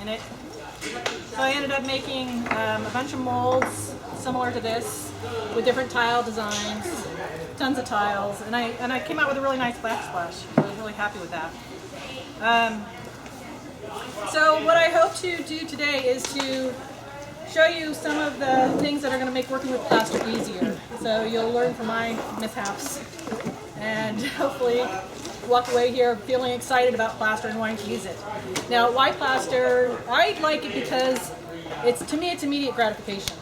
in it. So I ended up making a bunch of molds similar to this with different tile designs, tons of tiles, and I came out with a really nice backsplash. I was really happy with that. So what I hope to do today is to show you some of the things that are going to make working with plaster easier. So you'll learn from my mishaps and hopefully walk away here feeling excited about plaster and wanting to use it. Now, why plaster? I like it because to me it's immediate gratification.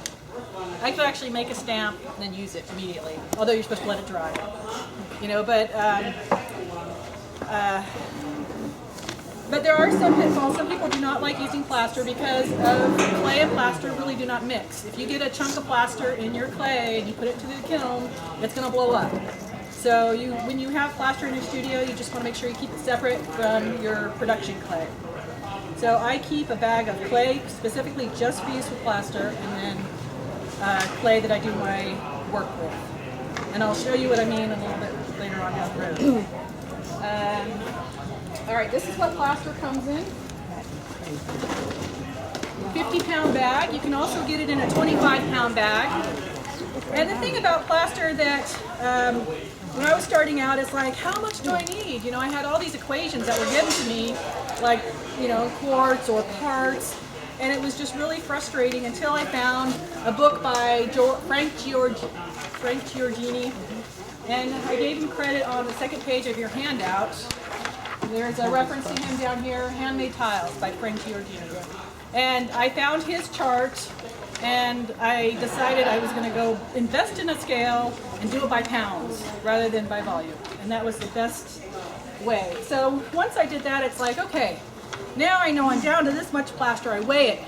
I could actually make a stamp and then use it immediately, although you're supposed to let it dry. You know, but there are some pitfalls. Some people do not like using plaster because of clay and plaster really do not mix. If you get a chunk of plaster in your clay and you put it to the kiln, it's going to blow up. So when you have plaster in your studio, you just want to make sure you keep it separate from your production clay. So I keep a bag of clay specifically just for use with plaster, and then clay that I do my work with. And I'll show you what I mean a little bit later on down the road. All right, this is what plaster comes in. 50-pound bag. You can also get it in a 25-pound bag. And the thing about plaster that when I was starting out, it's like, how much do I need? You know, I had all these equations that were given to me, like, you know, quarts or parts, and it was just really frustrating until I found a book by Frank Giorgini, and I gave him credit on the second page of your handout. There's a reference to him down here, Handmade Tiles by Frank Giorgini. And I found his chart, and I decided I was going to go invest in a scale and do it by pounds rather than by volume. And that was the best way. So once I did that, it's like, okay, now I know I'm down to this much plaster. I weigh it.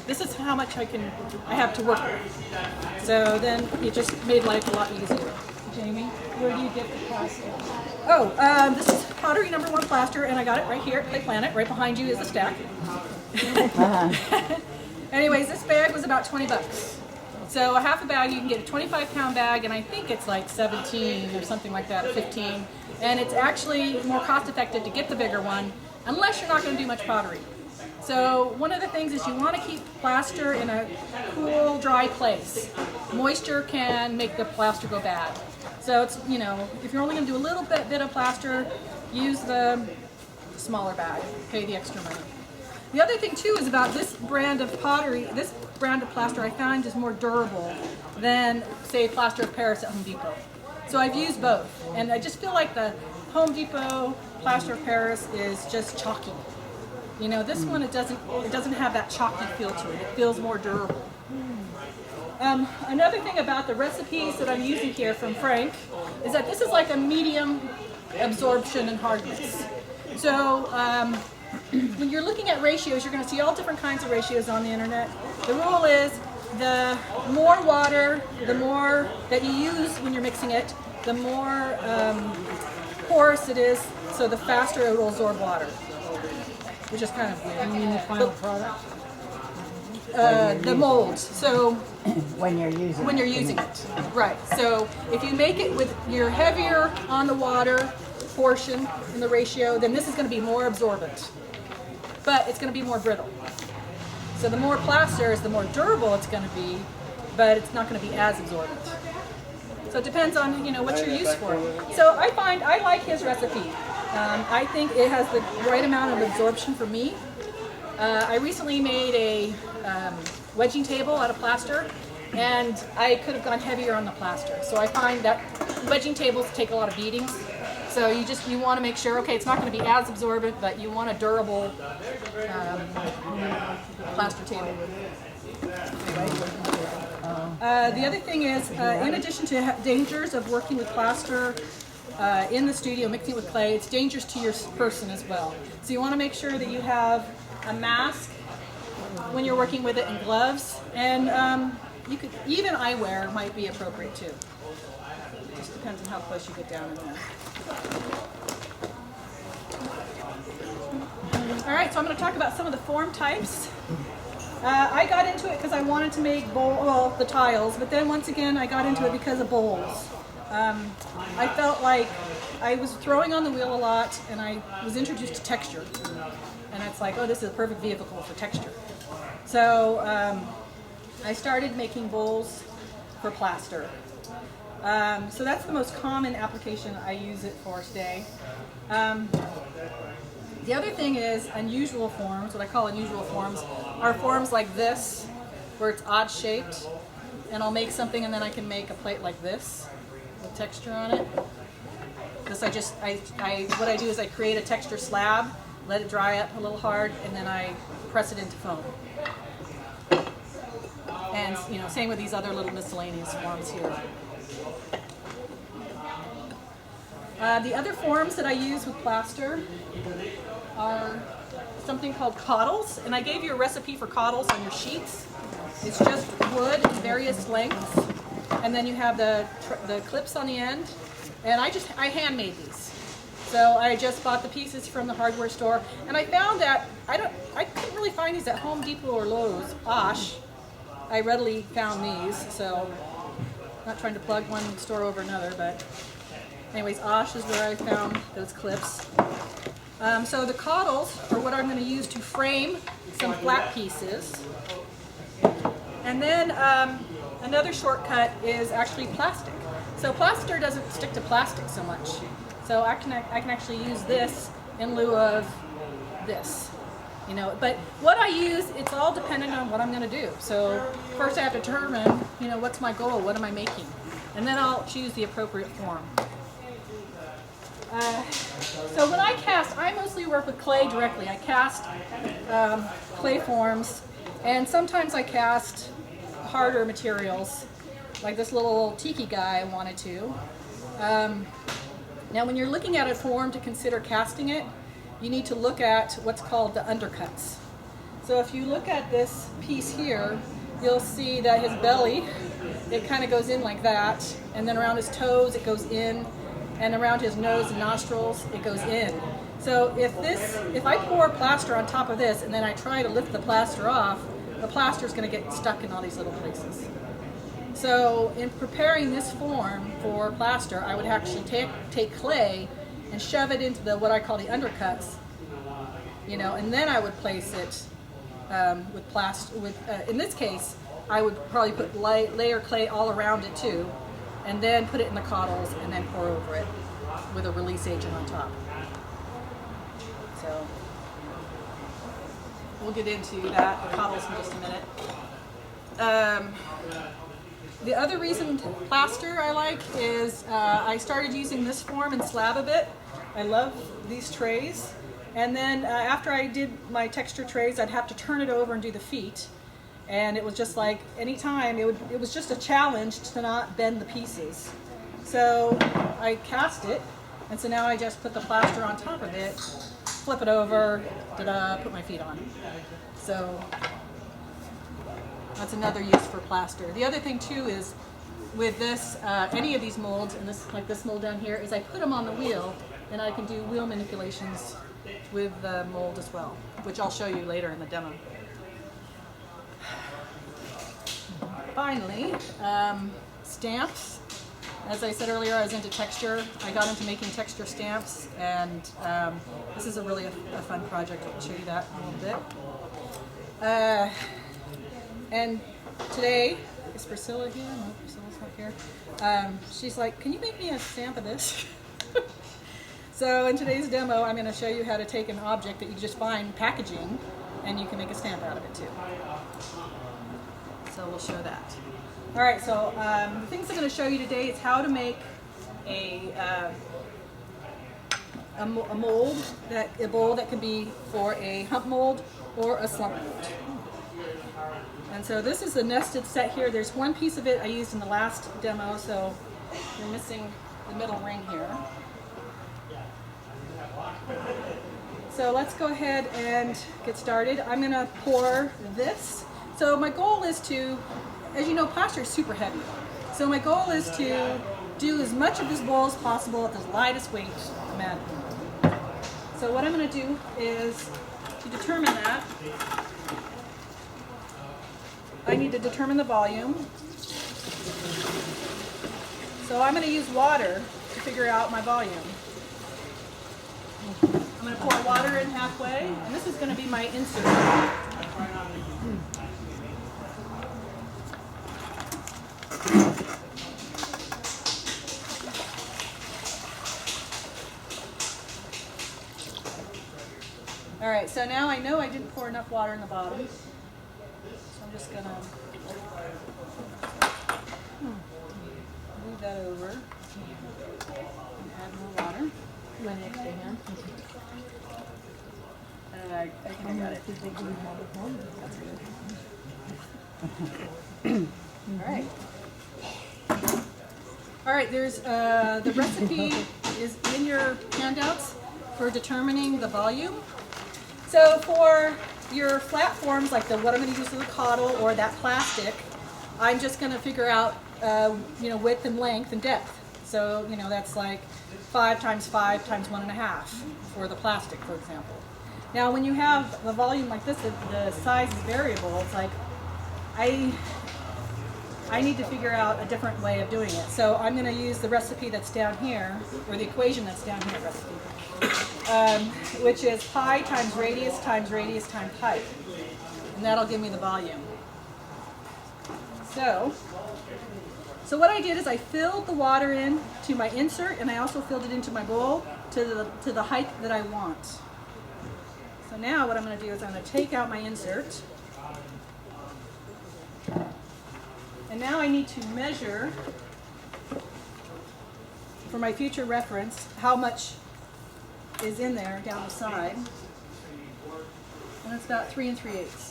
This is how much I have to work with. So then it just made life a lot easier. Jamie, where do you get the plaster? Oh, this is pottery #1 plaster, and I got it right here at Clay Planet. Right behind you is a stack. Anyways, this bag was about 20 bucks. So a half a bag, you can get a 25-pound bag, and I think it's like 17 or something like that, or 15. And it's actually more cost-effective to get the bigger one, unless you're not going to do much pottery. So one of the things is you want to keep plaster in a cool, dry place. Moisture can make the plaster go bad. So it's, you know, if you're only going to do a little bit of plaster, use the smaller bag, pay the extra money. The other thing too is about this brand of pottery, this brand of plaster I find is more durable than, say, plaster of Paris at Home Depot. So I've used both, and I just feel like the Home Depot plaster of Paris is just chalky. You know, this one, it doesn't have that chalky feel to it. It feels more durable. Another thing about the recipes that I'm using here from Frank is that this is like a medium absorption and hardness. So when you're looking at ratios, you're going to see all different kinds of ratios on the internet. The rule is the more water, the more that you use when you're mixing it, the more porous it is, so the faster it will absorb water, which is kind of weird. You mean the final product? The molds. So when you're using it, right? So if you make it with you're heavier on the water portion in the ratio, then this is going to be more absorbent, but it's going to be more brittle. So the more plaster is, the more durable it's going to be, but it's not going to be as absorbent. So it depends on what you're used for. So I like his recipe. I think it has the right amount of absorption for me. I recently made a wedging table out of plaster, and I could have gone heavier on the plaster. So I find that wedging tables take a lot of beatings. So you want to make sure, okay, it's not going to be as absorbent, but you want a durable plaster table. The other thing is, in addition to dangers of working with plaster in the studio, mixing with clay, it's dangerous to your person as well. So you want to make sure that you have a mask when you're working with it, and gloves, and you could even eyewear might be appropriate too. It just depends on how close you get down in there. All right, so I'm going to talk about some of the form types. I got into it because I wanted to make the tiles, but then once again I got into it because of bowls. I felt like I was throwing on the wheel a lot, and I was introduced to texture. And it's like, oh, this is a perfect vehicle for texture. So I started making bowls for plaster. So that's the most common application I use it for today. The other thing is unusual forms. What I call unusual forms are forms like this, where it's odd shaped, and I'll make something and then I can make a plate like this with texture on it. This what I do is I create a texture slab, let it dry up a little hard, and then I press it into foam. And same with these other little miscellaneous forms here. The other forms that I use with plaster are something called coddles, and I gave you a recipe for coddles on your sheets. It's just wood in various lengths, and then you have the clips on the end, and I handmade these. So I just bought the pieces from the hardware store, and I found that I couldn't really find these at Home Depot or Lowe's. Osh, I readily found these, so not trying to plug one store over another, but anyways, Osh is where I found those clips. So the coddles are what I'm going to use to frame some flat pieces. And then another shortcut is actually plastic. So plaster doesn't stick to plastic so much. So I can actually use this in lieu of this. But what I use, it's all dependent on what I'm going to do. So first I have to determine, what's my goal, what am I making? And then I'll choose the appropriate form. So when I cast, I mostly work with clay directly. I cast clay forms, and sometimes I cast harder materials, like this little tiki guy I wanted to. Now when you're looking at a form to consider casting it, you need to look at what's called the undercuts. So if you look at this piece here, you'll see that his belly, it kind of goes in like that, and then around his toes it goes in, and around his nose and nostrils it goes in. So if I pour plaster on top of this and then I try to lift the plaster off, the plaster is going to get stuck in all these little places. So in preparing this form for plaster, I would actually take clay and shove it into what I call the undercuts, and then I would place it with plaster. In this case, I would probably put layer clay all around it too, and then put it in the coddles and then pour over it with a release agent on top. So we'll get into that, the coddles, in just a minute. The other reason plaster I like is I started using this form and slab a bit. I love these trays. And then after I did my texture trays, I'd have to turn it over and do the feet. And it was just like, anytime, it was just a challenge to not bend the pieces. So I cast it, and so now I just put the plaster on top of it, flip it over, ta-da, put my feet on. So that's another use for plaster. The other thing too is with this, any of these molds, and like this mold down here, is I put them on the wheel, and I can do wheel manipulations with the mold as well, which I'll show you later in the demo. Finally, stamps. As I said earlier, I was into texture. I got into making texture stamps, and this is really a fun project. I'll show you that in a little bit. And today, is Priscilla here? No, Priscilla's not here. She's like, can you make me a stamp of this? So in today's demo, I'm going to show you how to take an object that you just find packaging, and you can make a stamp out of it too. So we'll show that. All right, so the things I'm going to show you today is how to make a mold, a bowl that can be for a hump mold or a slump mold. And so this is the nested set here. There's one piece of it I used in the last demo, so you're missing the middle ring here. So let's go ahead and get started. I'm going to pour this. So my goal is to, as you know, plaster is super heavy. So my goal is to do as much of this bowl as possible at the lightest weight imaginable. So what I'm going to do is, to determine that, I need to determine the volume. So So I'm going to use water to figure out my volume. I'm going to pour water in halfway, and this is going to be my insert. All right, so now I know I didn't pour enough water in the bottom. So I'm just going to move that over and add more water. You want an extra hand? I think I got it. All right. All right, there's the recipe is in your handouts for determining the volume. So for your flat forms, like what I'm going to use for the coddle or that plastic, I'm just going to figure out width and length and depth. So that's like 5 times 5 times 1.5 for the plastic, for example. Now when you have the volume like this, the size is variable. It's like I need to figure out a different way of doing it. So I'm going to use the recipe that's down here, or the equation that's down here, which is pi times radius times height. And that'll give me the volume. So what I did is I filled the water in to my insert, and I also filled it into my bowl to the height that I want. So now what I'm going to do is I'm going to take out my insert. And now I need to measure, for my future reference, how much is in there down the side. And it's about 3 3/8.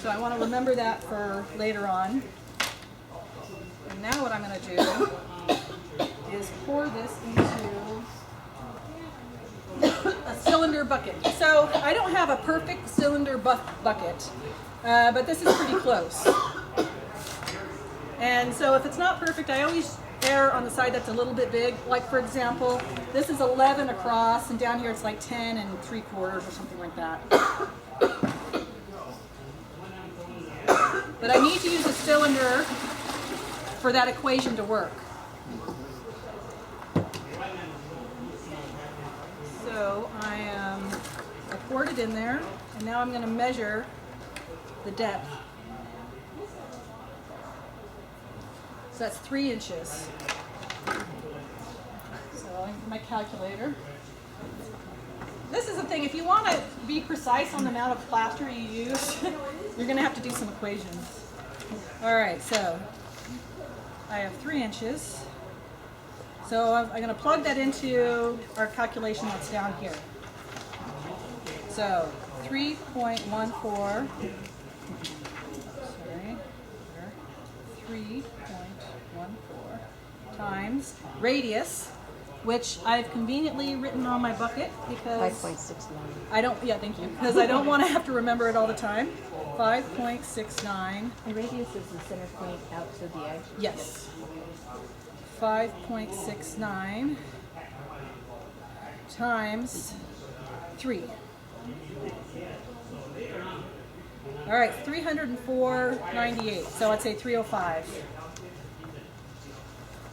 So I want to remember that for later on. And now what I'm going to do is pour this into a cylinder bucket. So I don't have a perfect cylinder bucket, but this is pretty close. And so if it's not perfect, I always err on the side that's a little bit big. Like for example, this is 11 across, and down here it's like 10 3/4 or something like that. But I need to use a cylinder for that equation to work. So I poured it in there, and now I'm going to measure the depth. So that's 3 inches. So I'll get my calculator. This is the thing, if you want to be precise on the amount of plaster you use, you're going to have to do some equations. All right, so I have 3 inches. So I'm going to plug that into our calculation that's down here. So 3.14, 3.14 times radius, which I've conveniently written on my bucket because 5.69. thank you, because I don't want to have to remember it all the time. 5.69. The radius is the center point out to the edge? Yes. 5.69 times 3. All right, 304.98. So I'd say 305.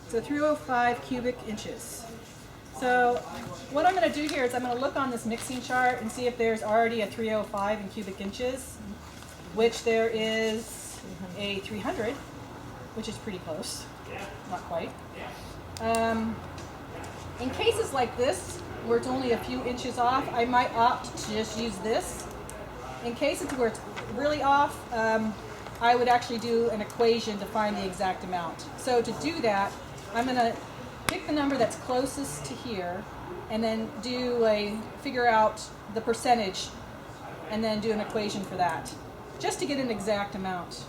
So 305 cubic inches. So what I'm going to do here is I'm going to look on this mixing chart and see if there's already a 305 in cubic inches, which there is a 300, which is pretty close, not quite. In cases like this, where it's only a few inches off, I might opt to just use this. In cases where it's really off, I would actually do an equation to find the exact amount. So to do that, I'm going to pick the number that's closest to here, and then figure out the percentage, and then do an equation for that, just to get an exact amount.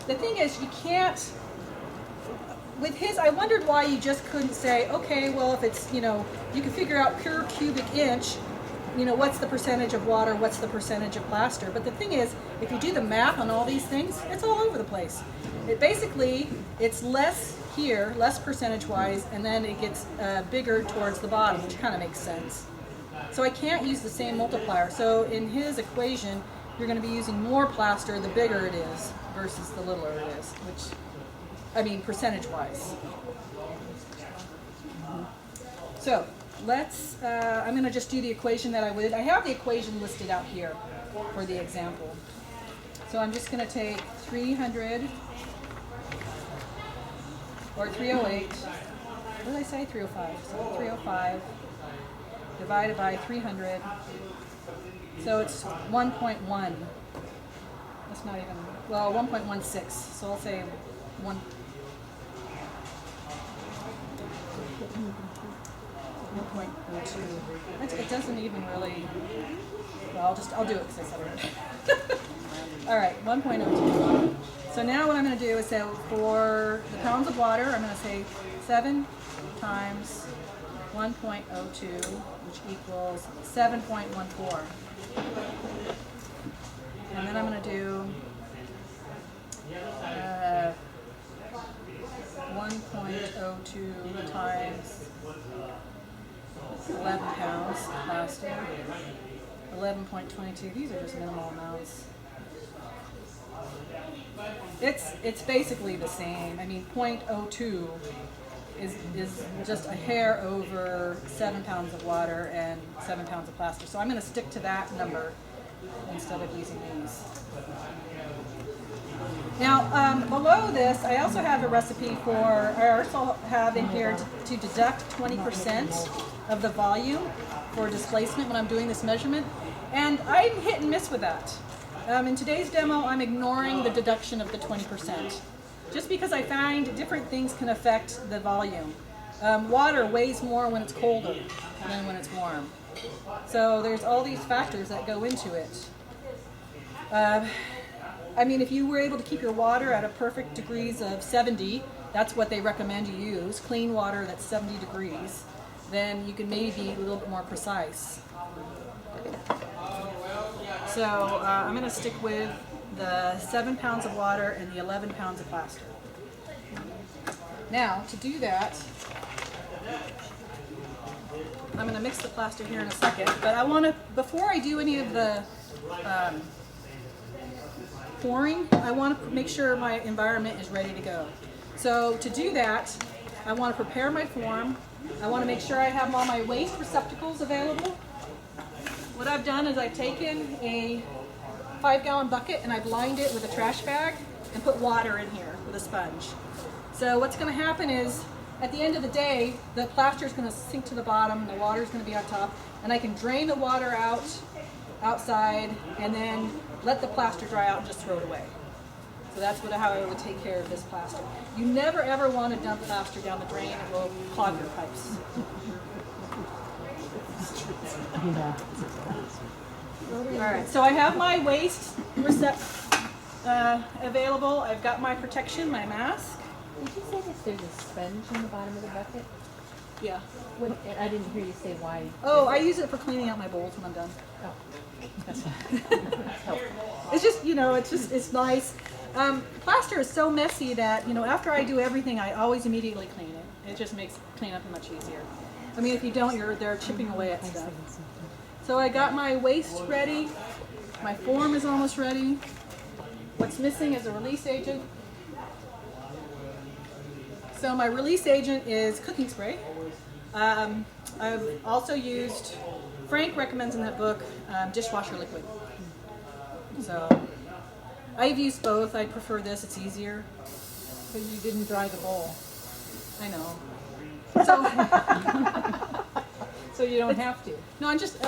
The thing is, you can't, with his, I wondered why you just couldn't say, okay, well, if it's, you can figure out per cubic inch, what's the percentage of water, what's the percentage of plaster. But the thing is, if you do the math on all these things, it's all over the place. It's less here, less percentage-wise, and then it gets bigger towards the bottom, which kind of makes sense. So I can't use the same multiplier. So in his equation, you're going to be using more plaster the bigger it is versus the littler it is, which, I mean, percentage-wise. So let's, I'm going to just do the equation that I would. I have the equation listed out here for the example. So I'm just going to take 300 or 308. What did I say? 305. So 305 divided by 300. So it's 1.1. That's not even, well, 1.16. So I'll say 1. 1.02. It doesn't even really, well, I'll do it because I said it. All right, 1.02. So now what I'm going to do is say for the pounds of water, I'm going to say 7 times 1.02, which equals 7.14. And then I'm going to do 1.02 times 11 pounds plaster, 11.22. These are just minimal amounts. It's basically the same. I mean, 0.02 is just a hair over 7 pounds of water and 7 pounds of plaster. So I'm going to stick to that number instead of using these. Now, below this, I also have a recipe for, I also have in here to deduct 20% of the volume for displacement when I'm doing this measurement. And I'm hit and miss with that. In today's demo, I'm ignoring the deduction of the 20%. Just because I find different things can affect the volume. Water weighs more when it's colder than when it's warm. So there's all these factors that go into it. I mean, if you were able to keep your water at a perfect degrees of 70, that's what they recommend you use, clean water that's 70 degrees, then you can maybe be a little bit more precise. So I'm going to stick with the 7 pounds of water and the 11 pounds of plaster. Now, to do that, I'm going to mix the plaster here in a second, but I want to, before I do any of the pouring, I want to make sure my environment is ready to go. So to do that, I want to prepare my form. I want to make sure I have all my waste receptacles available. What I've done is I've taken a 5-gallon bucket and I've lined it with a trash bag and put water in here with a sponge. So what's going to happen is, at the end of the day, the plaster is going to sink to the bottom, the water is going to be on top, and I can drain the water out outside and then let the plaster dry out and just throw it away. So that's how I would take care of this plaster. You never ever want to dump plaster down the drain, it will clog your pipes. Alright, so I have my waste available. I've got my protection, my mask. Did you say that there's a sponge in the bottom of the bucket? Yeah. What, I didn't hear you say why. Oh, I use it for cleaning out my bowls when I'm done. Oh. That's helpful. It's just, it's nice. Plaster is so messy that, after I do everything, I always immediately clean it. It just makes cleanup much easier. I mean, if you don't, they're chipping away at stuff. So I got my waste ready. My form is almost ready. What's missing is a release agent. So my release agent is cooking spray. I've also used, Frank recommends in that book, dishwasher liquid. So I've used both. I prefer this, it's easier. But you didn't dry the bowl. I know. So you don't have to. No, I'm just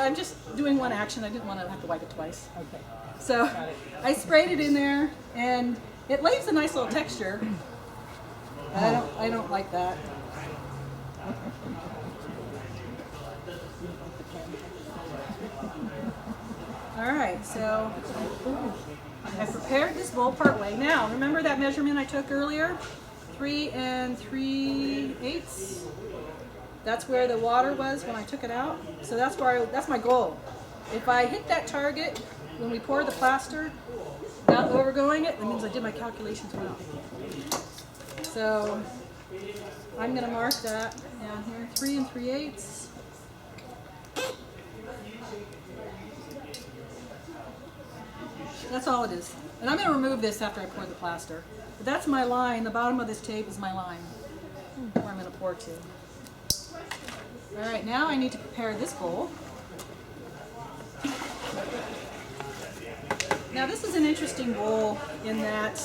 doing one action. I didn't want to have to wipe it twice. Okay. So I sprayed it in there, and it leaves a nice little texture. I don't like that. All right, so I prepared this bowl part way. Now, remember that measurement I took earlier? 3 3/8. That's where the water was when I took it out. So that's my goal. If I hit that target when we pour the plaster, not overgoing it, that means I did my calculations well. So I'm going to mark that down here, 3 3/8. That's all it is. And I'm going to remove this after I pour the plaster. But that's my line. The bottom of this tape is my line where I'm going to pour to. All right, now I need to prepare this bowl. Now this is an interesting bowl in that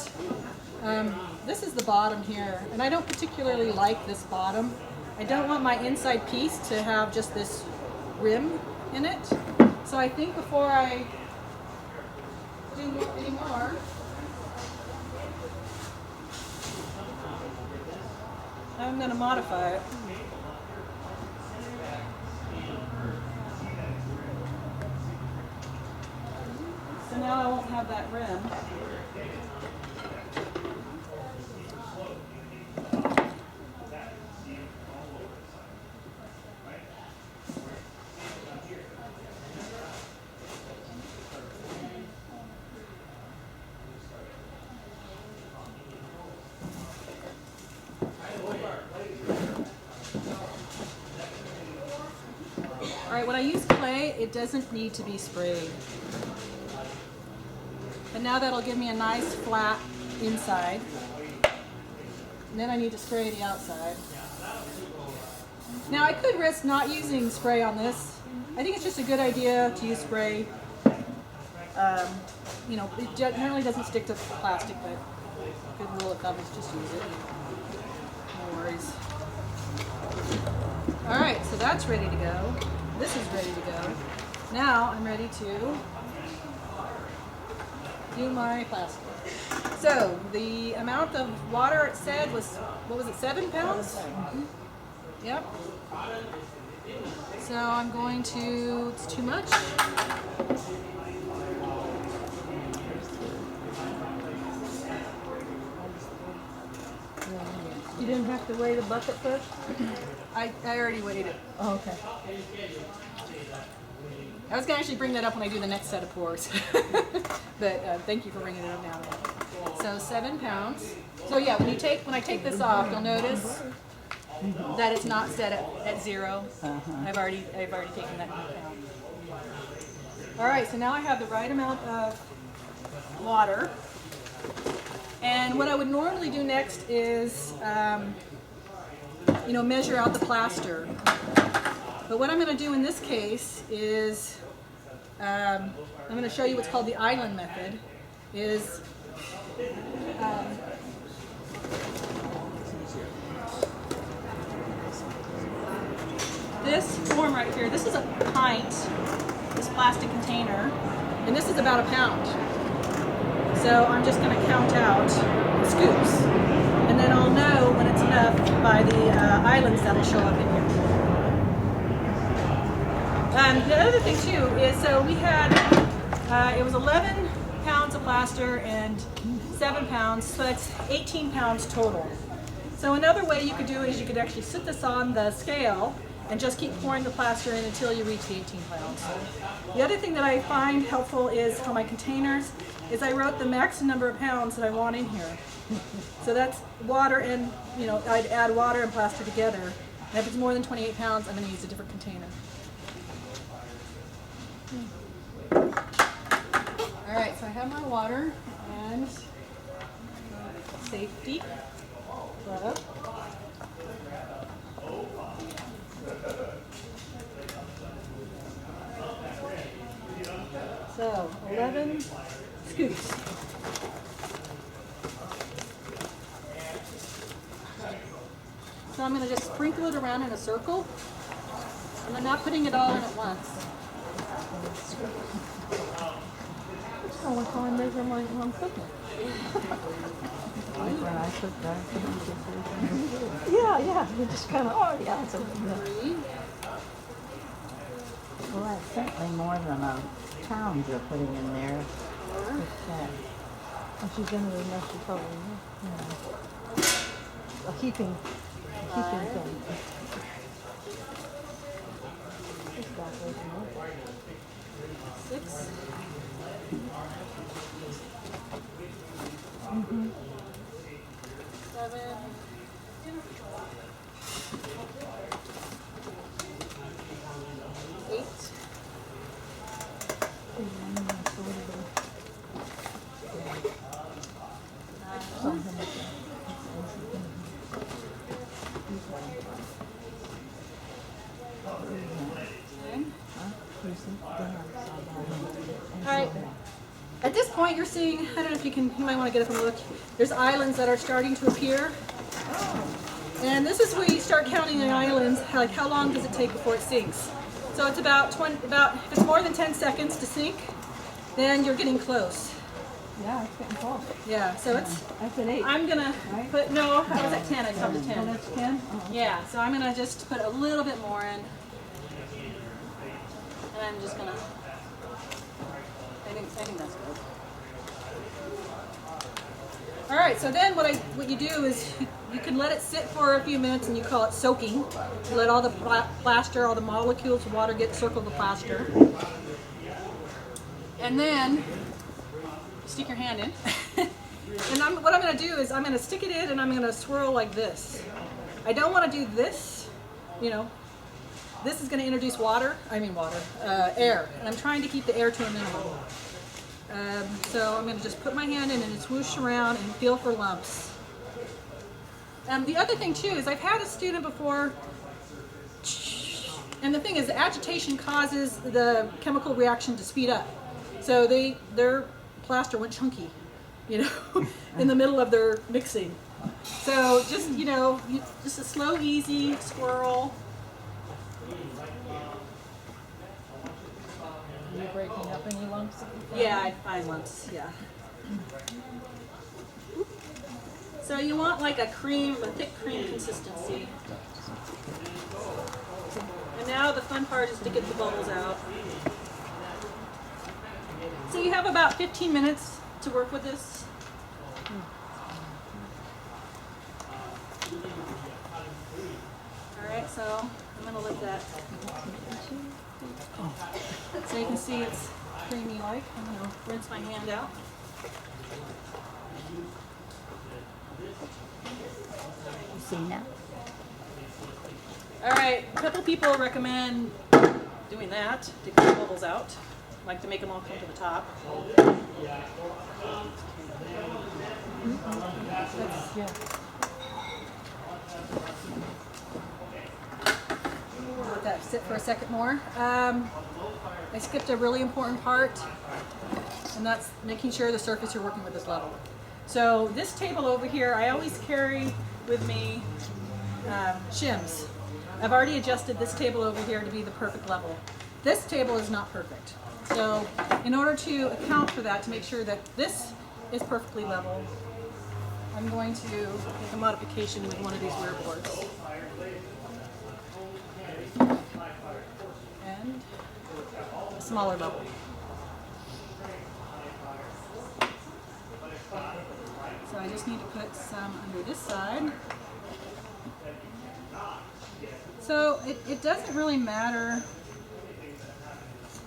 this is the bottom here, and I don't particularly like this bottom. I don't want my inside piece to have just this rim in it. So I think before I do any more, I'm going to modify it. So now I won't have that rim. All right, when I use clay, it doesn't need to be sprayed. And now that'll give me a nice flat inside. And then I need to spray the outside. Now I could risk not using spray on this. I think it's just a good idea to use spray. You know, it generally doesn't stick to plastic, but a good rule of thumb is just use it. No worries. All right, so that's ready to go. This is ready to go. Now I'm ready to do my plaster. So the amount of water it said was, what was it, 7 pounds? Yep. So I'm going to, it's too much. You didn't have to weigh the bucket first? I already weighed it. Oh, okay. I was going to actually bring that up when I do the next set of pours. But thank you for bringing it up now. So 7 pounds. So yeah, when I take this off, you'll notice that it's not set at 0. I've already taken that into account. All right, so now I have the right amount of water. And what I would normally do next is, you know, measure out the plaster. But what I'm going to do in this case is, I'm going to show you what's called the island method. Is this form right here, this is a pint, this plastic container, and this is about 1 pound. So I'm just going to count out scoops, and then I'll know when it's enough by the islands that'll show up in here. The other thing too is, so we had, it was 11 pounds of plaster and 7 pounds, so that's 18 pounds total. So another way you could do it is you could actually sit this on the scale and just keep pouring the plaster in until you reach the 18 pounds. The other thing that I find helpful is for my containers is I wrote the max number of pounds that I want in here. So that's water and, you know, I'd add water and plaster together. And if it's more than 28 pounds, I'm going to use a different container. All right, so I have my water and safety glove. So 11 scoops. So I'm going to just sprinkle it around in a circle, and I'm not putting it all in at once. Oh, what's on measure my own cooking? Like when I cook that, Yeah, you just kind of, oh yeah, it's a, well, that's certainly more than a pound you're putting in there. What's that? oh, she's done it enough, she probably knows. A heaping thing. Just that way, you know. 6. Mm-hmm. 7. 8. At this point, you're seeing, I don't know if you might want to get up and look. There's islands that are starting to appear. And this is where you start counting the islands, like how long does it take before it sinks. So it's about if it's more than 10 seconds to sink, then you're getting close. Yeah, it's getting close. Yeah, so it's, I said 8. I'm gonna put, no, I was at 10, I stopped at 10. Oh, that's 10? Yeah, so I'm gonna just put a little bit more in. And I'm just gonna, I think that's good. All right, so then what you do is you can let it sit for a few minutes and you call it soaking. You let all the plaster, all the molecules of water circle the plaster. And then stick your hand in. And what I'm going to do is I'm going to stick it in and I'm going to swirl like this. I don't want to do this, you know. This is going to introduce air. And I'm trying to keep the air to a minimum. So I'm going to just put my hand in and swoosh around and feel for lumps. The other thing too is I've had a student before, and the thing is the agitation causes the chemical reaction to speed up. So their plaster went chunky, you know, in the middle of their mixing. So just, you know, just a slow, easy swirl. Are you breaking up any lumps? Yeah, I find lumps, yeah. So you want like a thick cream consistency. And now the fun part is to get the bubbles out. So you have about 15 minutes to work with this. All right, so I'm gonna let that. So you can see it's creamy like. I'm gonna rinse my hand out. You see now? All right, a couple people recommend doing that to get the bubbles out, like to make them all come to the top. Let that sit for a second more. I skipped a really important part, and that's making sure the surface you're working with is level. So this table over here, I always carry with me shims. I've already adjusted this table over here to be the perfect level. This table is not perfect. So in order to account for that, to make sure that this is perfectly level, I'm going to make a modification with one of these weir boards. And a smaller level. So I just need to put some under this side. So it doesn't really matter.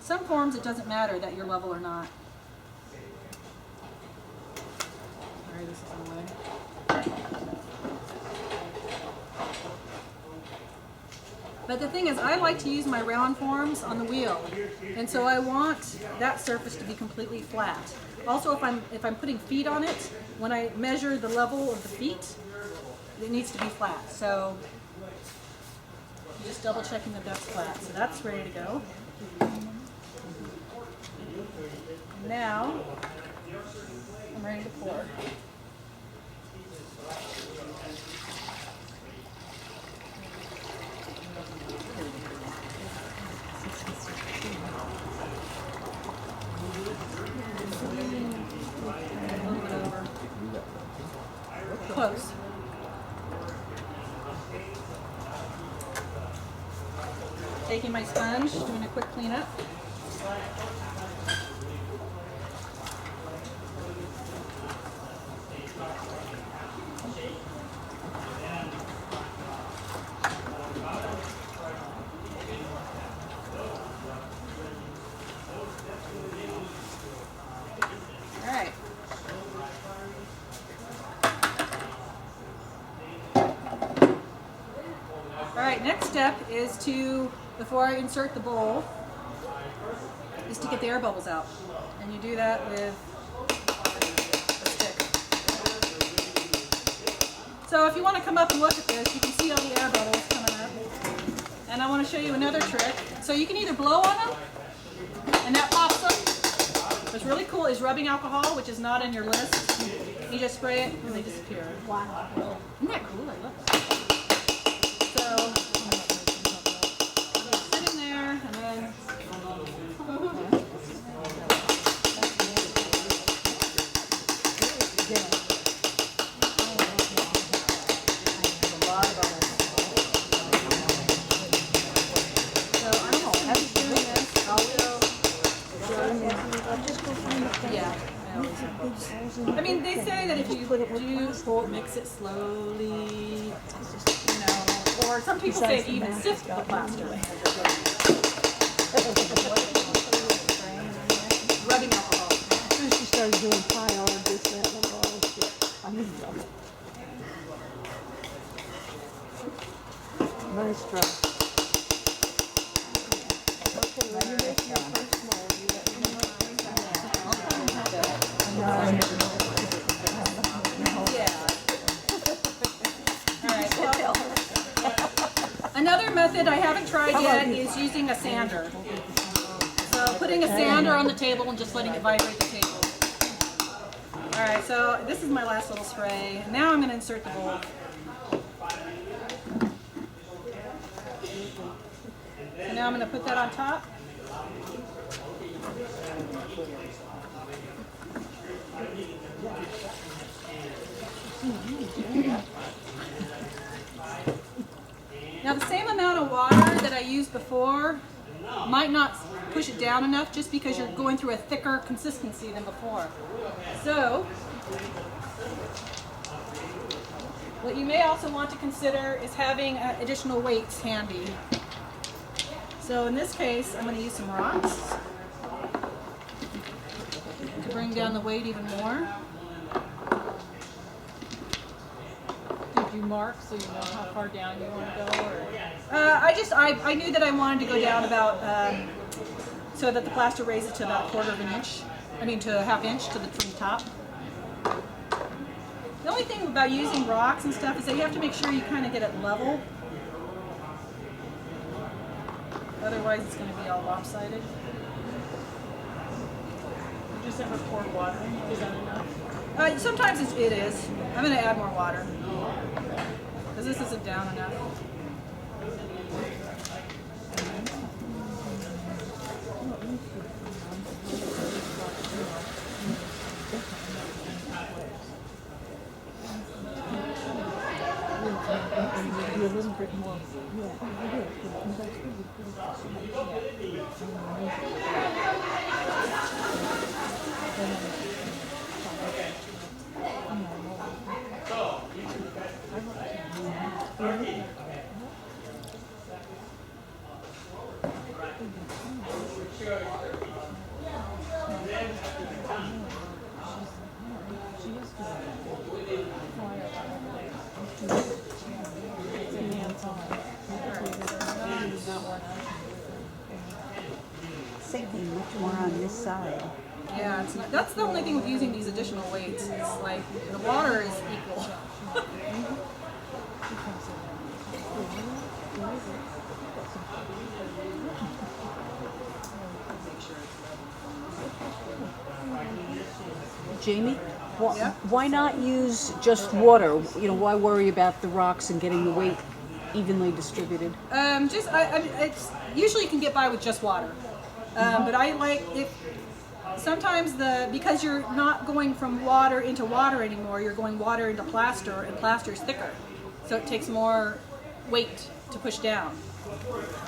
Some forms it doesn't matter that you're level or not. Sorry, this is in the way. But the thing is, I like to use my round forms on the wheel, and so I want that surface to be completely flat. Also, if I'm putting feet on it, when I measure the level of the feet, it needs to be flat. So just double checking that that's flat. So that's ready to go. Now I'm ready to pour. Close. Taking my sponge, doing a quick cleanup. Alright, next step is to, before I insert the bowl, is to get the air bubbles out. And you do that with a stick. So if you want to come up and look at this, you can see all the air bubbles coming up. And I want to show you another trick. So you can either blow on them, and that pops them, What's really cool is rubbing alcohol, which is not in your list. You just spray it and they disappear. Wow. Isn't that cool? I love that. So, sit in there and then. Yeah. I mean, they say that if you do mix it slowly, or some people say even sift the plaster. Rubbing alcohol. As soon as she started doing pie, all of this, that, and all this shit. I'm in trouble. Nice try. Okay, when you make your first mold, you let me know. Another method I haven't tried yet is using a sander. So putting a sander on the table and just letting it vibrate the table. Alright, so this is my last little spray. And now I'm going to insert the bowl. So now I'm going to put that on top. Now the same amount of water that I used before might not push it down enough just because you're going through a thicker consistency than before. So, what you may also want to consider is having additional weights handy. So in this case, I'm going to use some rocks to bring down the weight even more. Did you mark so you know how far down you want to go? Or? I knew that I wanted to go down about, so that the plaster raises to about 1/4 inch. I mean to a 1/2 inch from the top. The only thing about using rocks and stuff is that you have to make sure you kind of get it level. Otherwise it's going to be all lopsided. You just ever pour water in? Is that enough? Sometimes it is. I'm going to add more water. Because this isn't down enough. Be a little bit more. Yeah, Sinking much more on this side. Yeah, it's not, that's the only thing with using these additional weights. It's like the water is equal. Jamie, Yeah? why not use just water? You know, why worry about the rocks and getting the weight evenly distributed? It's usually you can get by with just water, but I like if sometimes because you're not going from water into water anymore. You're going water into plaster, and plaster is thicker, so it takes more weight to push down.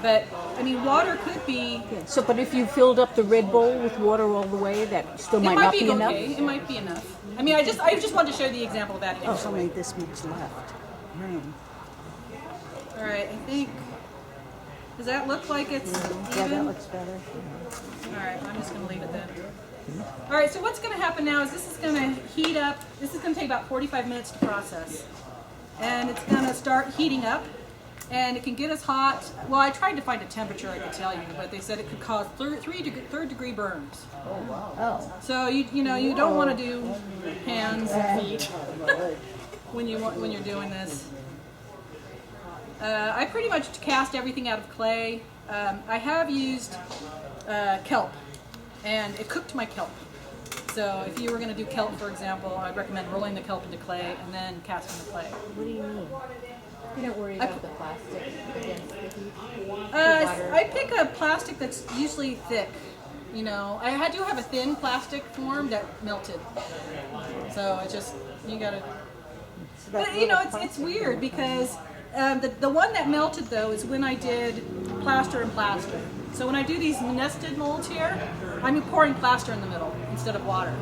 But I mean, water could be. Yeah. So, but if you filled up the red bowl with water all the way, that still might not be enough. Okay. It might be enough. I mean, I just wanted to show the example of adding Oh, extra only weight. this much left. Room. All right, I think. Does that look like it's Yeah, even? that looks better. All right, I'm just going to leave it then. All right, so what's going to happen now is this is going to heat up. This is going to take about 45 minutes to process. And it's going to start heating up. And it can get as hot. Well, I tried to find a temperature I could tell you, but they said it could cause third degree burns. Oh. So you don't want to do hands and feet when you're doing this. I pretty much cast everything out of clay. I have used kelp, and it cooked my kelp. So if you were going to do kelp, for example, I'd recommend rolling the kelp into clay and then casting the clay. What do you mean? You don't worry about the plastic against the heat. I pick a plastic that's usually thick. You know, I do have a thin plastic form that melted. So I just, you gotta, but you know, it's weird because the one that melted though is when I did plaster and plaster. So when I do these nested molds here, I'm pouring plaster in the middle instead of water.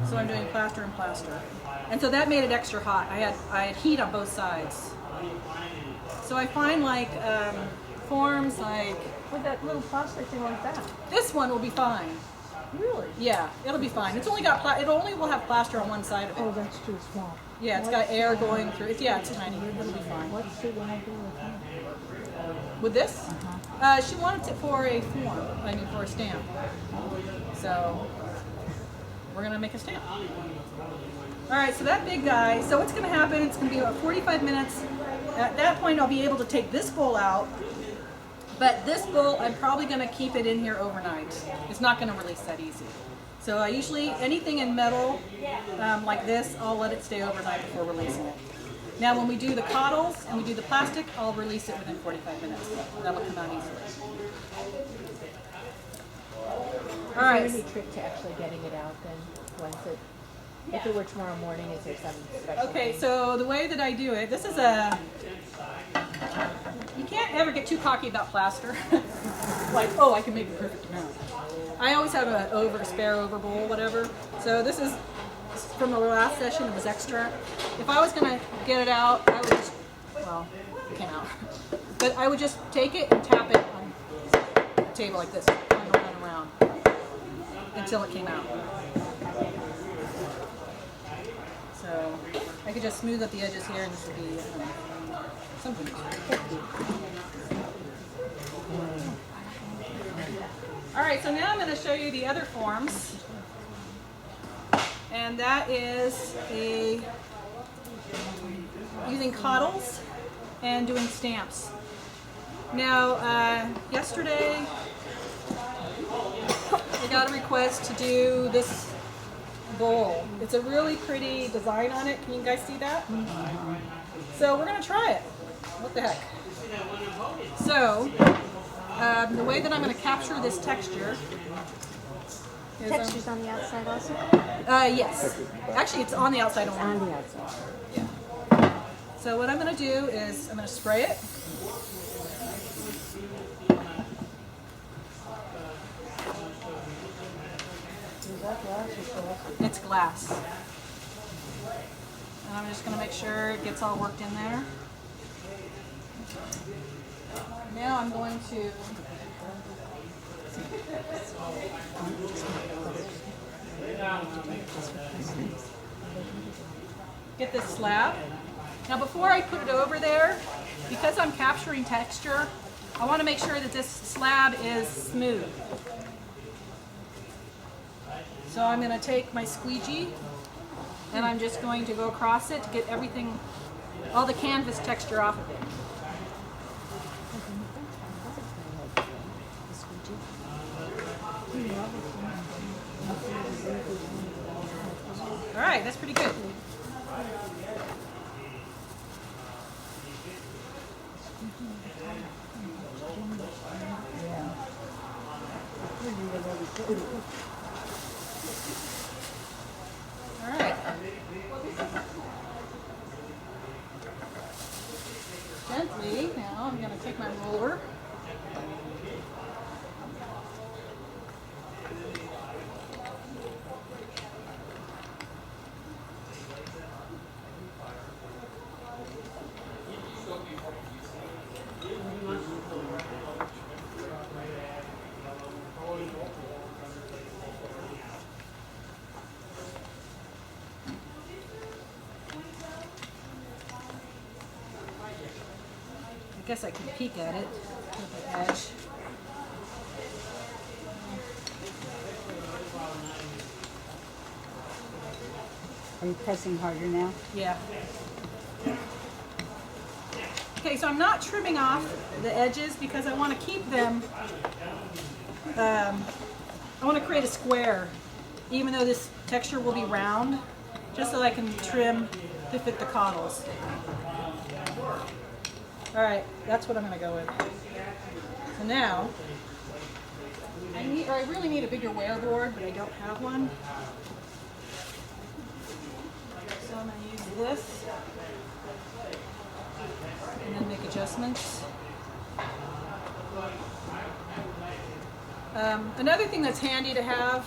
So I'm doing plaster and plaster. And so that made it extra hot. I had heat on both sides. So I find like forms like With that little plastic thing like that. this one will be fine. Really? Yeah, it'll be fine. It's only got it only will have plaster on one side of Oh, it. that's too small. Yeah, it's got air going through it. Yeah, it's tiny. It'll be fine. What's she gonna do with that? With this, she wanted it for a form. I mean, for a stamp. So we're gonna make a stamp. All right, so that big guy. So what's gonna happen? It's gonna be about 45 minutes. At that point, I'll be able to take this bowl out. But this bowl, I'm probably gonna keep it in here overnight. It's not gonna release that easy. So I usually, anything in metal like this, I'll let it stay overnight before releasing it. Now when we do the cottles and we do the plastic, I'll release it within 45 minutes. That'll come out easily. All right. Is there any trick to actually getting it out then? Once it, if it were tomorrow morning, is there some special Okay, thing? so the way that I do it, this is a, you can't ever get too cocky about plaster. Like, oh, I can make the perfect amount. I always have a spare over bowl, whatever. So this is from the last session, it was extra. If I was gonna get it out, I would just, well, it came out. But I would just take it and tap it on the table like this, and around until it came out. So I could just smooth up the edges here, and this would be something. All right, so now I'm going to show you the other forms, and that is using cottles and doing stamps. Now, yesterday I got a request to do this bowl. It's a really pretty design on it. Can you guys see that? So we're going to try it. What the heck? So the way that I'm going to capture this texture is Texture's on the outside also? yes. Actually, it's on the outside only. On the outside. Yeah. So what I'm going to do is I'm going to spray it. It's glass. And I'm just going to make sure it gets all worked in there. Now I'm going to get this slab. Now before I put it over there, because I'm capturing texture, I want to make sure that this slab is smooth. So I'm going to take my squeegee and I'm just going to go across it to get everything, all the canvas texture off of it. All right, that's pretty good. All right. Gently, now I'm going to take my roller. I guess I can peek at it with the edge. Are you pressing harder now? Yeah. Okay, so I'm not trimming off the edges because I want to keep them, I want to create a square even though this texture will be round, just so I can trim to fit the cottles. All right, that's what I'm going to go with. So now, I really need a bigger wear board, but I don't have one. So I'm going to use this and then make adjustments. Another thing that's handy to have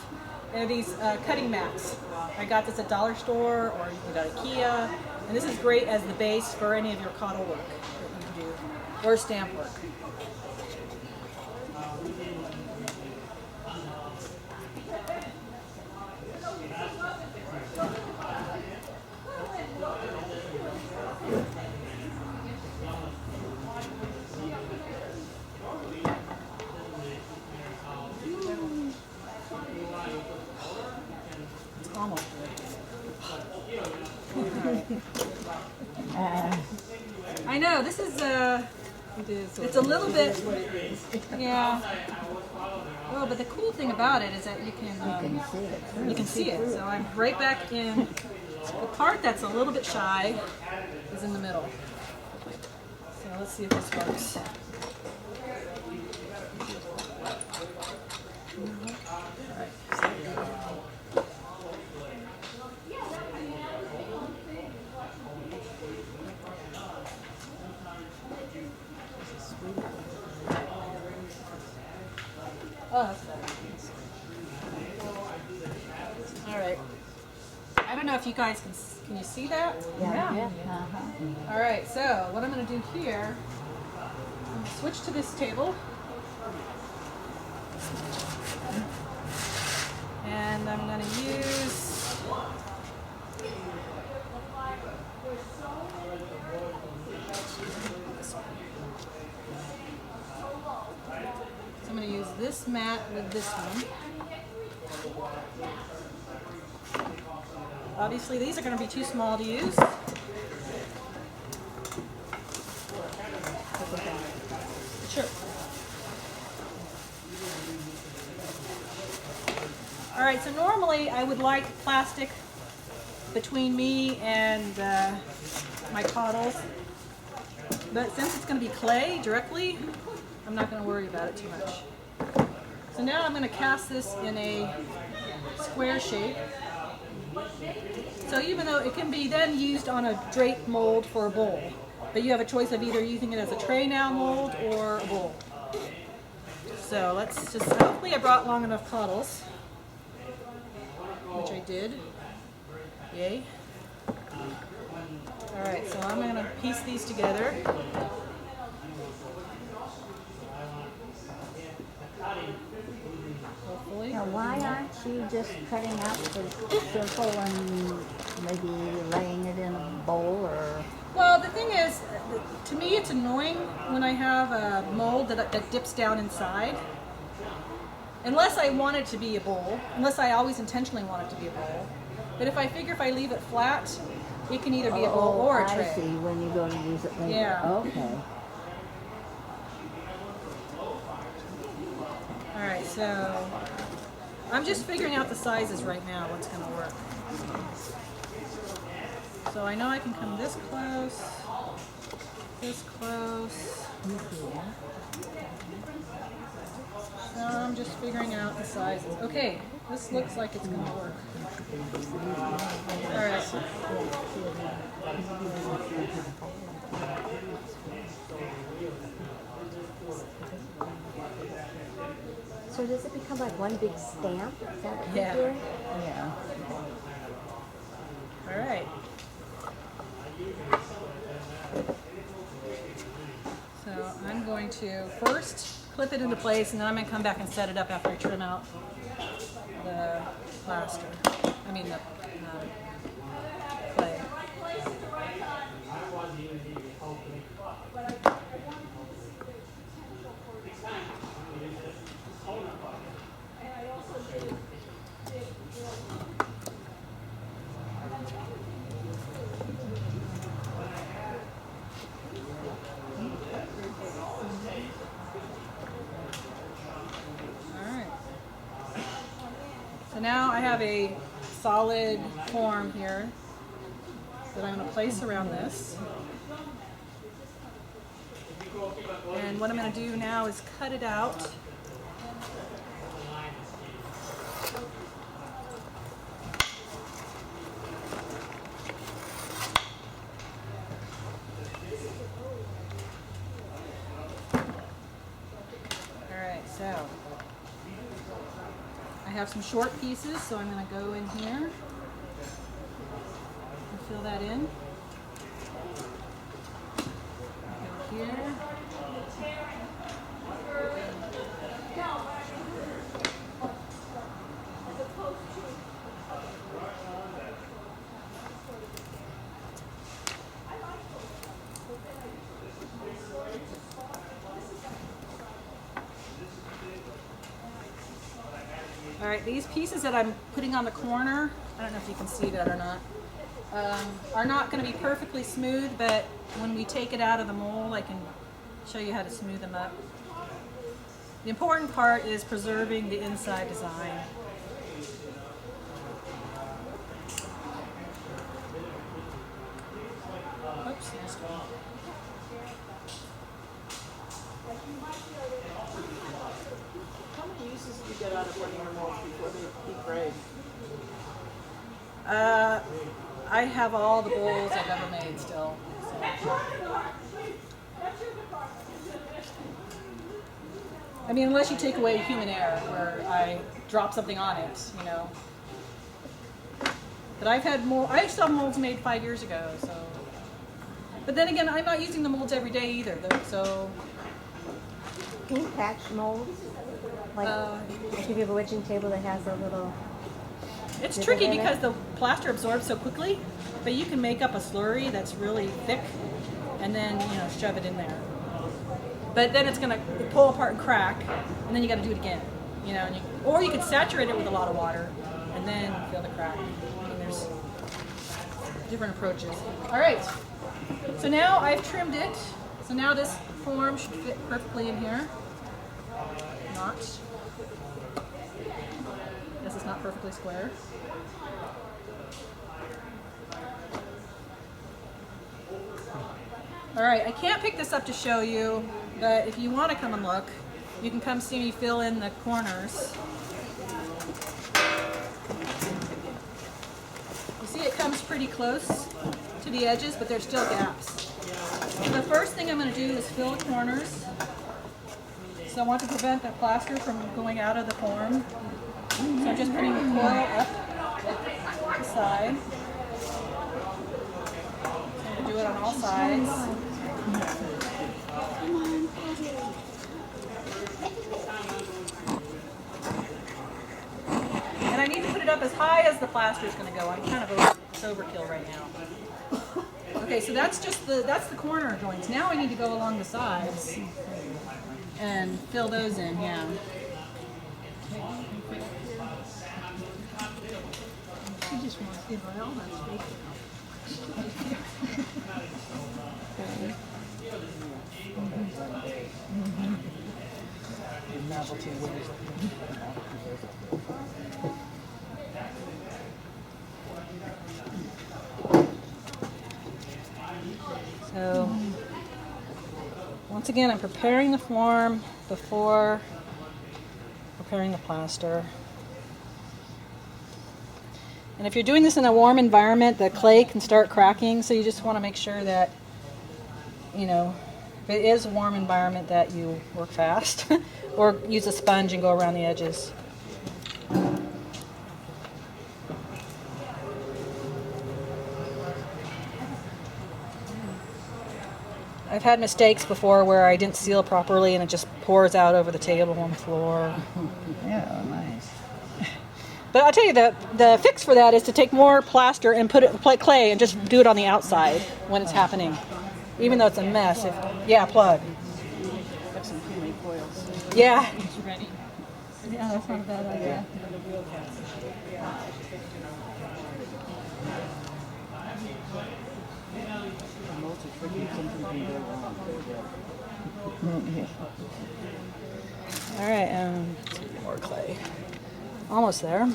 are these cutting mats. I got this at Dollar Store or you can go to IKEA, and this is great as the base for any of your cottle work that you do, or stamp work. Almost good. I know this is it's a little bit, yeah. Oh, but the cool thing about it is that you can see it. So I'm right back in the part that's a little bit shy is in the middle. So let's see if this works. Oh, that's better. All right. I don't know if you guys can you see that? Yeah. All right. So what I'm going to do here, I'm going to switch to this table, and I'm going to use. So I'm going to use this mat with this one. Obviously, these are going to be too small to use. Sure. All right, so normally I would like plastic between me and my cottles, but since it's going to be clay directly, I'm not going to worry about it too much. So now I'm going to cast this in a square shape. So even though it can be then used on a drape mold for a bowl, but you have a choice of either using it as a tray now mold or a bowl. So let's just, hopefully I brought long enough cottles, which I did. Yay. All right, so I'm going to piece these together. Hopefully. Now, why aren't you just cutting out the circle and maybe laying it in a bowl or? Well, the thing is, to me it's annoying when I have a mold that dips down inside. Unless I want it to be a bowl, unless I always intentionally want it to be a bowl. But if I figure if I leave it flat, it can either be a bowl or a tray. I see, when you go to use it later. Yeah. Okay. All right, so I'm just figuring out the sizes right now, what's going to work. So I know I can come this close, this close. So I'm just figuring out the sizes. Okay, this looks like it's going to work. All right. So does it become like one big stamp? Is that what Yeah. you're doing? Yeah. All right. So I'm going to first clip it into place, and then I'm going to come back and set it up after I trim out the plaster. I mean the clay. now I have a solid form here that I'm going to place around this. And what I'm going to do now is cut it out. Alright, so I have some short pieces, so I'm going to go in here and fill that in. Go here. All right, these pieces that I'm putting on the corner, I don't know if you can see that or not, are not going to be perfectly smooth, but when we take it out of the mold, I can show you how to smooth them up. The important part is preserving the inside design. Oops, missed one. How many uses do you get out of one of your molds before they degrade? I have all the bowls I've ever made still. So. I mean, unless you take away human error, where I drop something on it, you know. But I've had mold. I saw molds made 5 years ago, so. But then again, I'm not using the molds every day either, though. So. Can you patch molds? Like if you have a wedging table that has a little. It's tricky because the plaster absorbs so quickly, but you can make up a slurry that's really thick, and then shove it in there. But then it's gonna pull apart and crack, and then you got to do it again, or you could saturate it with a lot of water, and then fill the crack. I mean, there's different approaches. All right, so now I've trimmed it. So now this form should fit perfectly in here. Not. Guess it's not perfectly square. All right, I can't pick this up to show you, but if you want to come and look, you can come see me fill in the corners. You see it comes pretty close to the edges, but there's still gaps. So the first thing I'm going to do is fill the corners. So I want to prevent the plaster from going out of the form. So I'm just putting the coil up the side. So I'm going to do it on all sides. And I need to put it up as high as the plaster is going to go. I'm kind of overkill right now. Okay, so that's the corner joints. Now I need to go along the sides and fill those in, yeah. She just wants to know all that space. Novelty winners. So, once again, I'm preparing the form before preparing the plaster. And if you're doing this in a warm environment, the clay can start cracking, so you just want to make sure that, if it is a warm environment, that you work fast or use a sponge and go around the edges. I've had mistakes before where I didn't seal properly and it just pours out over the table on the floor. Yeah, nice. But I'll tell you, the fix for that is to take more plaster and put it clay and just do it on the outside when it's happening, even though it's a mess. Plug. Have some pre-made coils. Yeah. It's ready. Yeah, that's not a bad idea. The molds are tricky. Something can go wrong. All right. More clay. Almost there.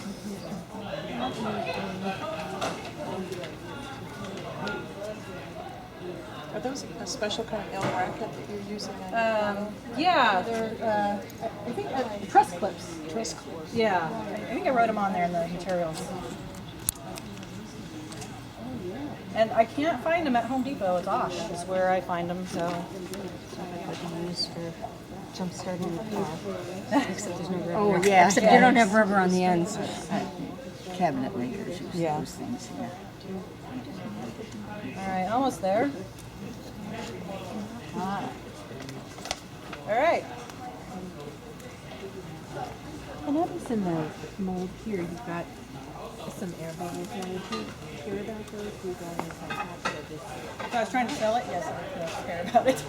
Are those a special kind of L bracket that you're using? Yeah, they're, I think, press clips. Dress clothes. Yeah, I think I wrote them on there in the materials. And I can't find them at Home Depot. It's Osh is where I find them, so. What you use for jump starting the car. Except there's no rubber. Oh, yeah. Except you don't have rubber on the ends. Cabinet makers use Yeah. those things, yeah. All right, almost there. All right. I notice in the mold here, you've got some air bubbles now. Would you care about those? You guys like have to If I was trying to sell it, yes, I don't care about it.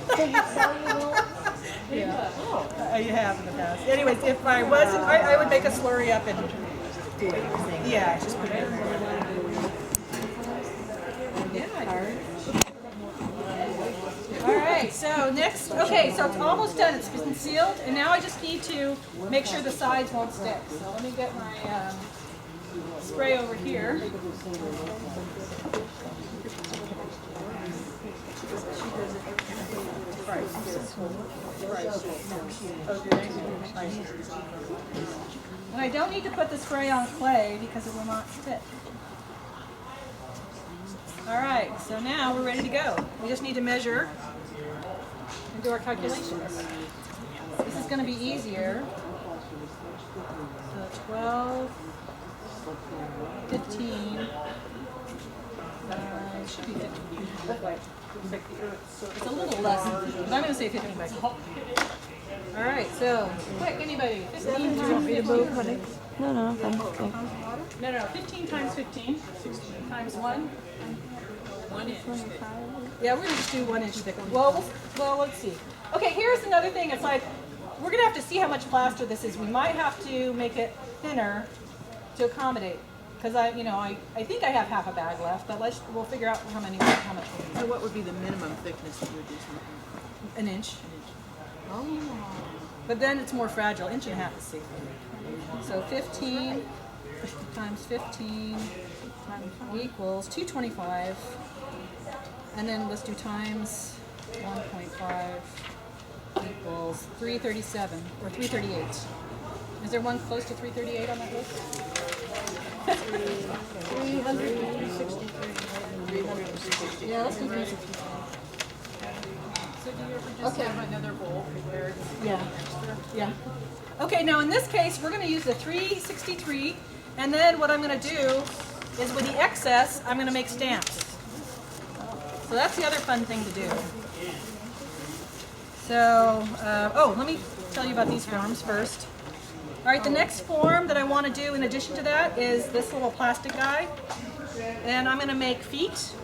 Yeah, you have in the past. Anyways, if I wasn't, I would make a slurry up and do what you're saying. yeah, just put it in there. All right, so next, okay, so it's almost done. It's been sealed, and now I just need to make sure the sides won't stick. So let me get my spray over here. And I don't need to put the spray on clay because it will not stick. All right, so now we're ready to go. We just need to measure and do our calculations. This is going to be easier. So 12, 15, should be 15. It's a little less, but I'm going to say 15 by 15. All right, so quick, anybody? 15 times 15. No, okay. No, 15 times 15 times 1. 1 inch. Yeah, we're gonna just do 1 inch thick. Well, let's see. Okay, here's another thing. It's like we're gonna have to see how much plaster this is. We might have to make it thinner to accommodate, because I think I have half a bag left, but we'll figure out how much. So what would be the minimum thickness that you would do something? 1 inch. But then it's more fragile. 1.5 inches is safe. So 15 times 15 equals 225. And then let's do times 1.5 equals 337 or 338. Is there one close to 338 on that list? 363. Yeah, let's do 363. So do you ever just have another bowl prepared? Yeah. Okay, now in this case, we're going to use the 363, and then what I'm going to do is with the excess, I'm going to make stamps. So that's the other fun thing to do. So, let me tell you about these forms first. All right, the next form that I want to do in addition to that is this little plastic guy, and I'm going to make feet.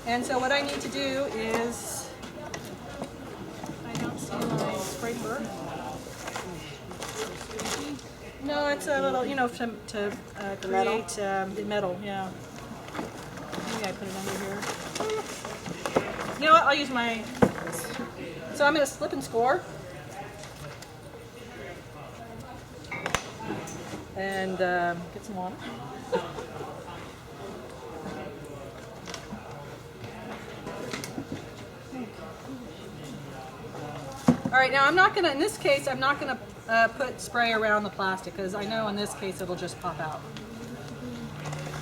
And so what I need to do is, I don't see my spray burr. No, it's a little, to create the metal, yeah. Maybe I put it under here. You know what, I'll use my, so I'm going to slip and score. And get some water. All right, now I'm not gonna, in this case, I'm not gonna put spray around the plastic because I know in this case it'll just pop out.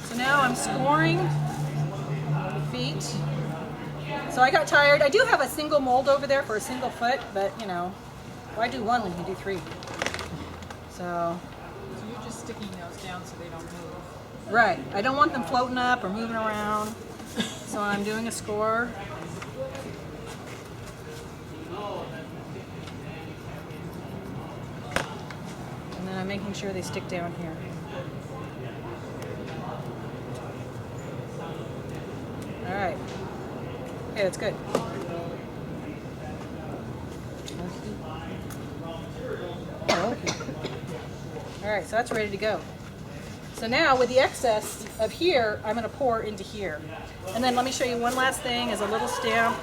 So now I'm scoring feet. So I got tired. I do have a single mold over there for a single foot, but why do one when you can do 3? So you're just sticking those down so they don't move. right, I don't want them floating up or moving around. So I'm doing a score. And then I'm making sure they stick down here. All right. Okay, that's good. All right, so that's ready to go. So now with the excess of here, I'm going to pour into here. And then let me show you one last thing as a little stamp.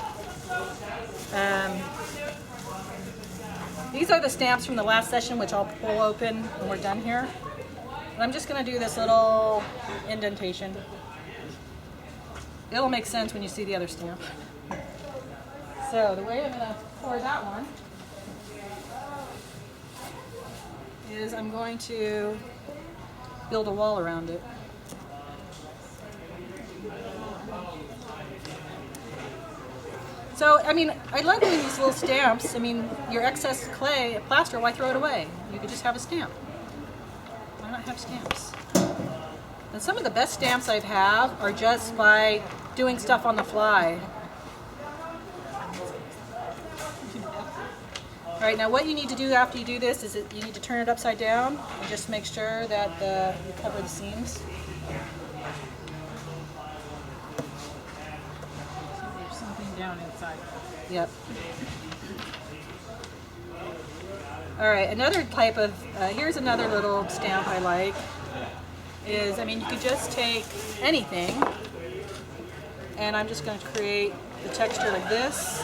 These are the stamps from the last session, which I'll pull open when we're done here. And I'm just going to do this little indentation. It'll make sense when you see the other stamp. So the way I'm going to pour that one is I'm going to build a wall around it. So, I mean, I love doing these little stamps. I mean, your excess clay, plaster, why throw it away? You could just have a stamp. Why not have stamps? And some of the best stamps I have are just by doing stuff on the fly. All right, now what you need to do after you do this is that you need to turn it upside down and just make sure that you cover the seams. There's something down inside. Yep. All right, another type of, here's another little stamp I like, is, I mean, you could just take anything, and I'm just going to create the texture like this.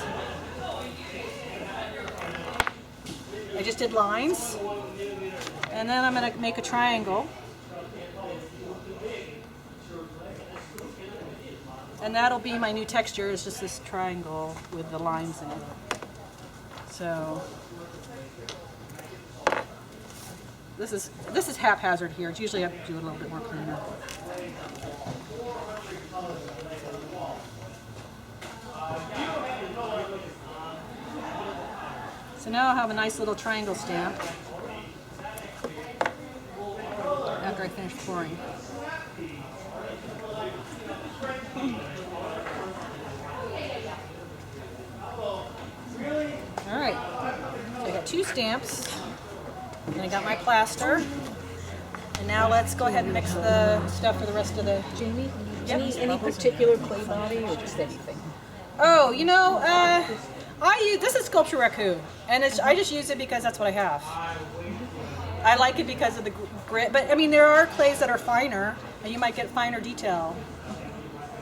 I just did lines, and then I'm going to make a triangle. And that'll be my new texture, is just this triangle with the lines in it. So this is haphazard here. It's usually I have to do it a little bit more cleaner. So now I'll have a nice little triangle stamp after I finish pouring. All right, so I got 2 stamps, and I got my plaster, and now let's go ahead and mix the stuff for the rest of the... Jamie, any particular clay body or just anything? Oh, you know, this is Sculpture Raccoon, and I just use it because that's what I have. I like it because of the grit, but I mean, there are clays that are finer, and you might get finer detail.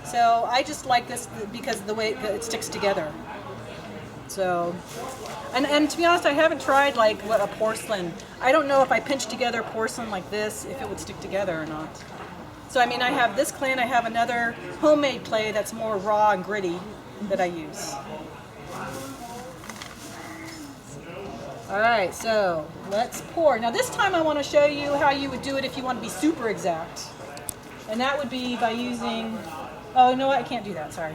So I just like this because of the way it sticks together. So, and to be honest, I haven't tried like a porcelain. I don't know if I pinch together porcelain like this, if it would stick together or not. So I mean, I have this clay and I have another homemade clay that's more raw and gritty that I use. All right, so let's pour. Now this time I want to show you how you would do it if you want to be super exact. And that would be by using, oh, you know what, I can't do that, sorry.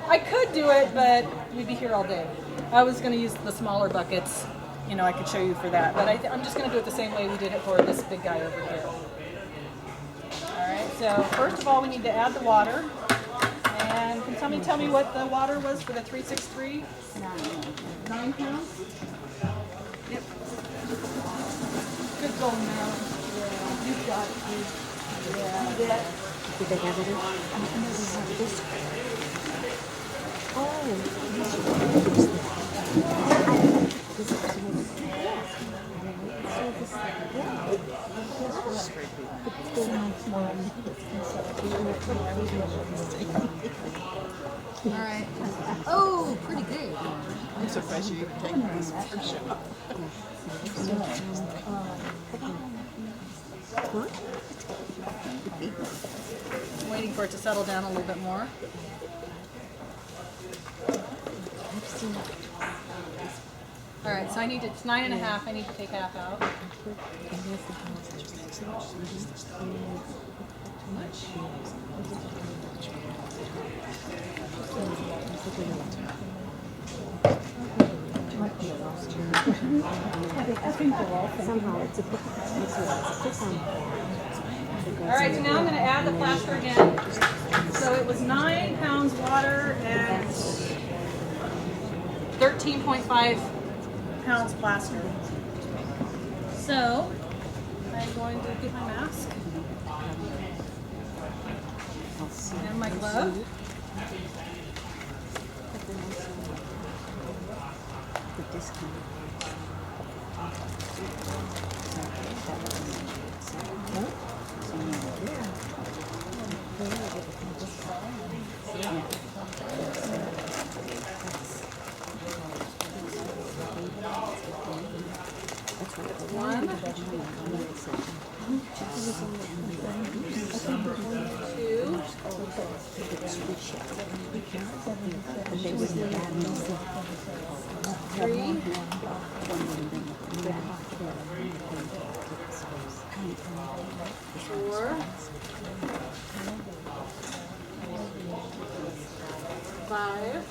I could do it, but we'd be here all day. I was going to use the smaller buckets. You know, I could show you for that. But I'm just going to do it the same way we did it for this big guy over here. All right, so first of all, we need to add the water. And can somebody tell me what the water was for the 363? 9 pounds? Yep. Good going now. Yeah, you got it. Yeah. Did they have it in? No, they have this. Oh, this is All right. Oh, pretty good. I'm surprised you even take this picture. I'm waiting for it to settle down a little bit more. All right, so it's 9.5. I need to take half out. somehow it's a All right, so now I'm going to add the plaster again. So it was 9 pounds water and 13.5 pounds plaster. So I'm going to get my mask and my glove. Four. 5.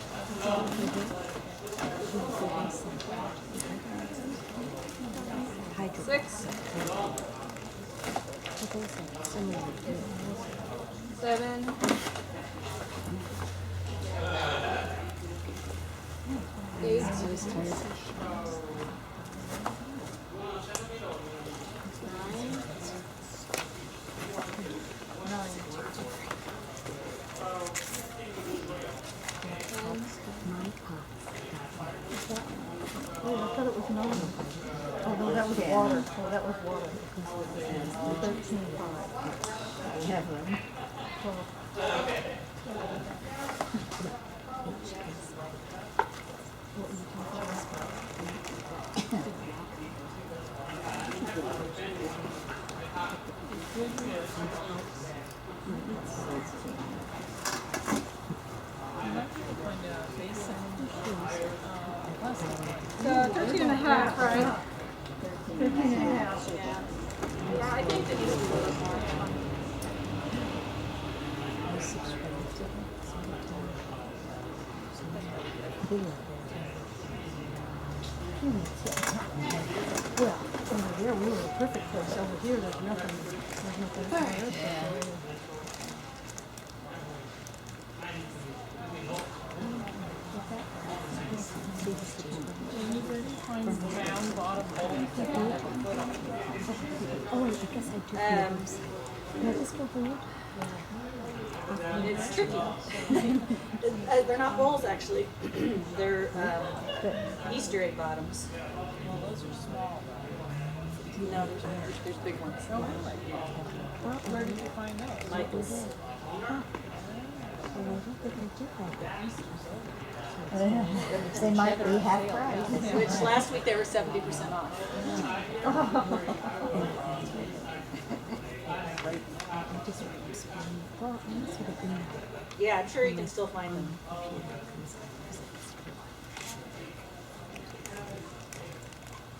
6. 7. 8. Oh, I thought it was 9. Oh, no, that was water. Oh, that was water. 13. 11. 13 and a half, right? 13 and a half. Yeah, I think that needs to be a little more. Yeah, over there we were a perfect place. Over here, there's nothing. There's nothing. Find round bottom bowls. Oh, I guess I do. Can I just go forward? It's tricky. They're not bowls, actually. They're Easter egg bottoms. Well, those are small. No, there's big ones. Oh, really? Where did you find those? Michael's. They might be half price. Which last week they were 70% off. Yeah, I'm sure you can still find them.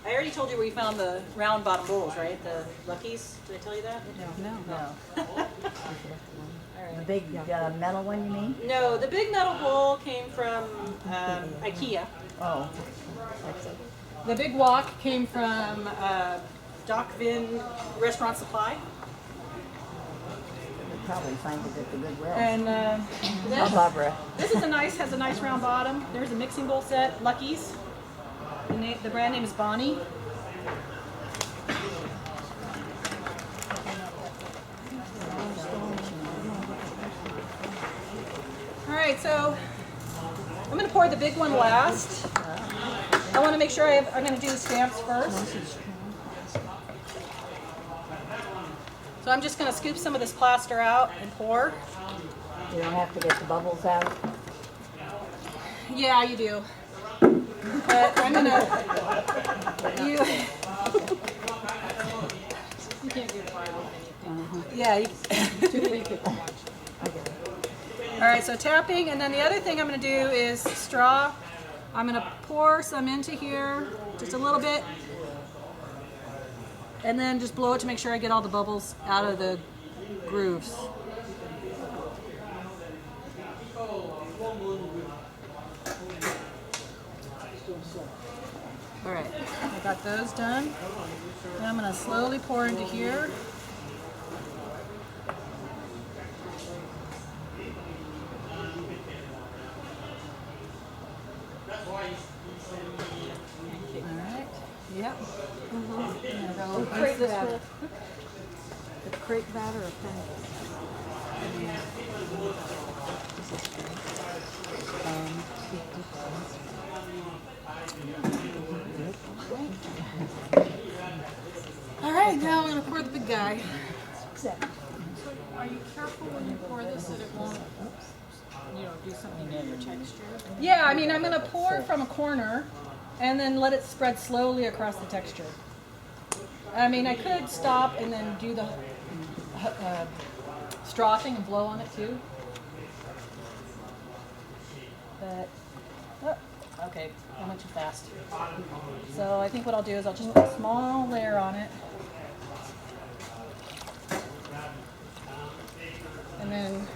I already told you where you found the round bottom bowls, right? The Luckies. Did I tell you that? No. All right. The big metal one, you mean? No, the big metal bowl came from IKEA. Oh. The big wok came from Doc Vin Restaurant Supply. You'll probably find it at the Goodwill. And Barbara. this is has a nice round bottom. There's a mixing bowl set, Lucky's. The brand name is Bonnie. All right, so I'm going to pour the big one last. I want to make sure I'm going to do the stamps first. So I'm just going to scoop some of this plaster out and pour. You don't have to get the bubbles out. Yeah, you do. But I'm going to... You can't do five with anything. Yeah. Too many people watching. All right, so tapping, and then the other thing I'm going to do is straw. I'm going to pour some into here, just a little bit, and then just blow it to make sure I get all the bubbles out of the grooves. All right, I got those done. Now I'm going to slowly pour into here. Alright, yep. Crepe batter. The crepe batter or pancake? Alright, now I'm going to pour the big guy. Are you careful when you pour this that it won't, do something to your texture? Yeah, I mean, I'm going to pour from a corner and then let it spread slowly across the texture. I mean, I could stop and then do the straw thing and blow on it too. But, oh, okay, I went too fast. So I think what I'll do is I'll just put a small layer on it. And then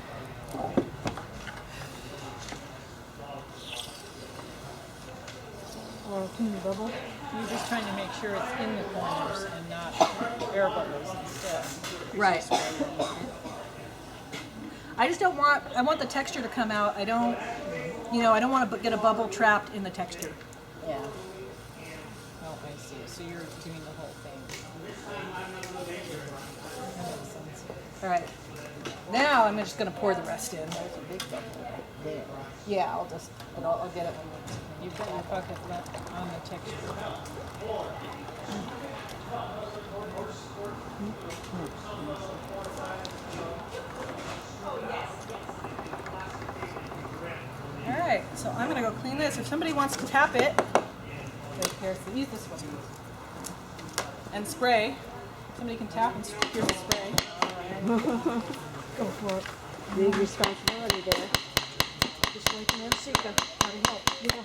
Or can you bubble? You're just trying to make sure it's in the corners and not air bubbles instead. right. I just don't want, I want the texture to come out. I don't, I don't want to get a bubble trapped in the texture. Yeah. Oh, I see. So you're doing the whole thing. That makes sense. All right. Now I'm just going to pour the rest in. There's a big bubble there. Yeah, I'll get it when it's. You've got your bucket left on the texture. All right, so I'm gonna go clean this. If somebody wants to tap it, use this one and spray. Somebody can tap and here's the spray. Go for it. Big responsibility there. Just like an Seika. How to help. Yeah.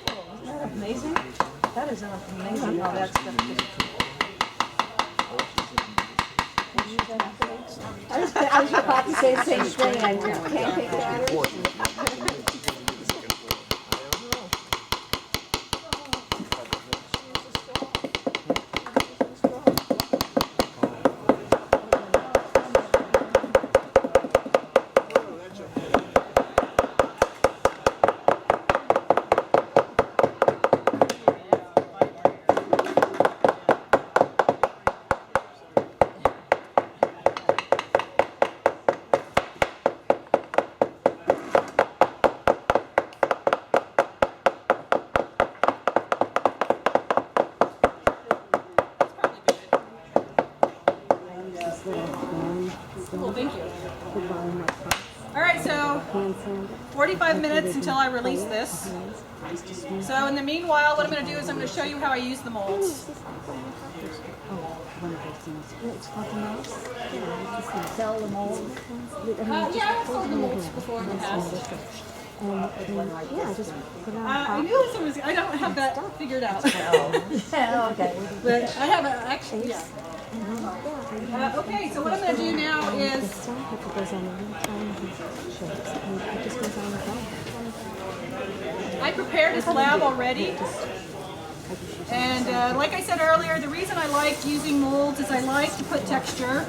Oh, isn't that amazing? That is amazing how that's done. I was about to say the same thing. I just can't take that. Cool, thank you. All right, so 45 minutes until I release this. So in the meanwhile, what I'm going to do is I'm going to show you how I use the molds. Sell the mold. Yeah, I've sold the molds before in the past. Yeah, just put it on I knew this was, I don't have that figured out. okay. But I have actually, yeah. Okay, so what I'm going to do now is I prepared a slab already. And like I said earlier, the reason I like using molds is I like to put texture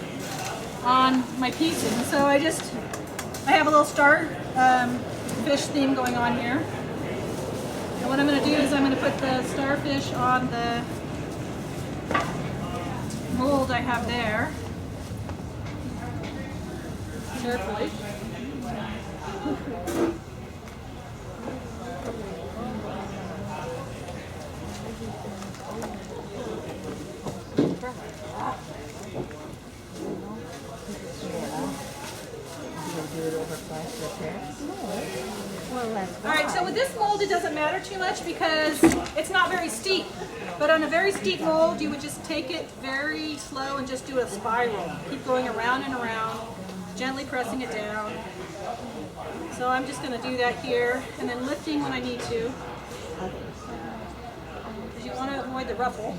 on my pieces. So I have a little starfish theme going on here. And what I'm going to do is I'm going to put the starfish on the mold I have there. Carefully. Alright, so with this mold it doesn't matter too much because it's not very steep. But on a very steep mold you would just take it very slow and just do a spiral. Keep going around and around, gently pressing it down. So I'm just going to do that here and then lifting when I need to. Because you want to avoid the ruffle.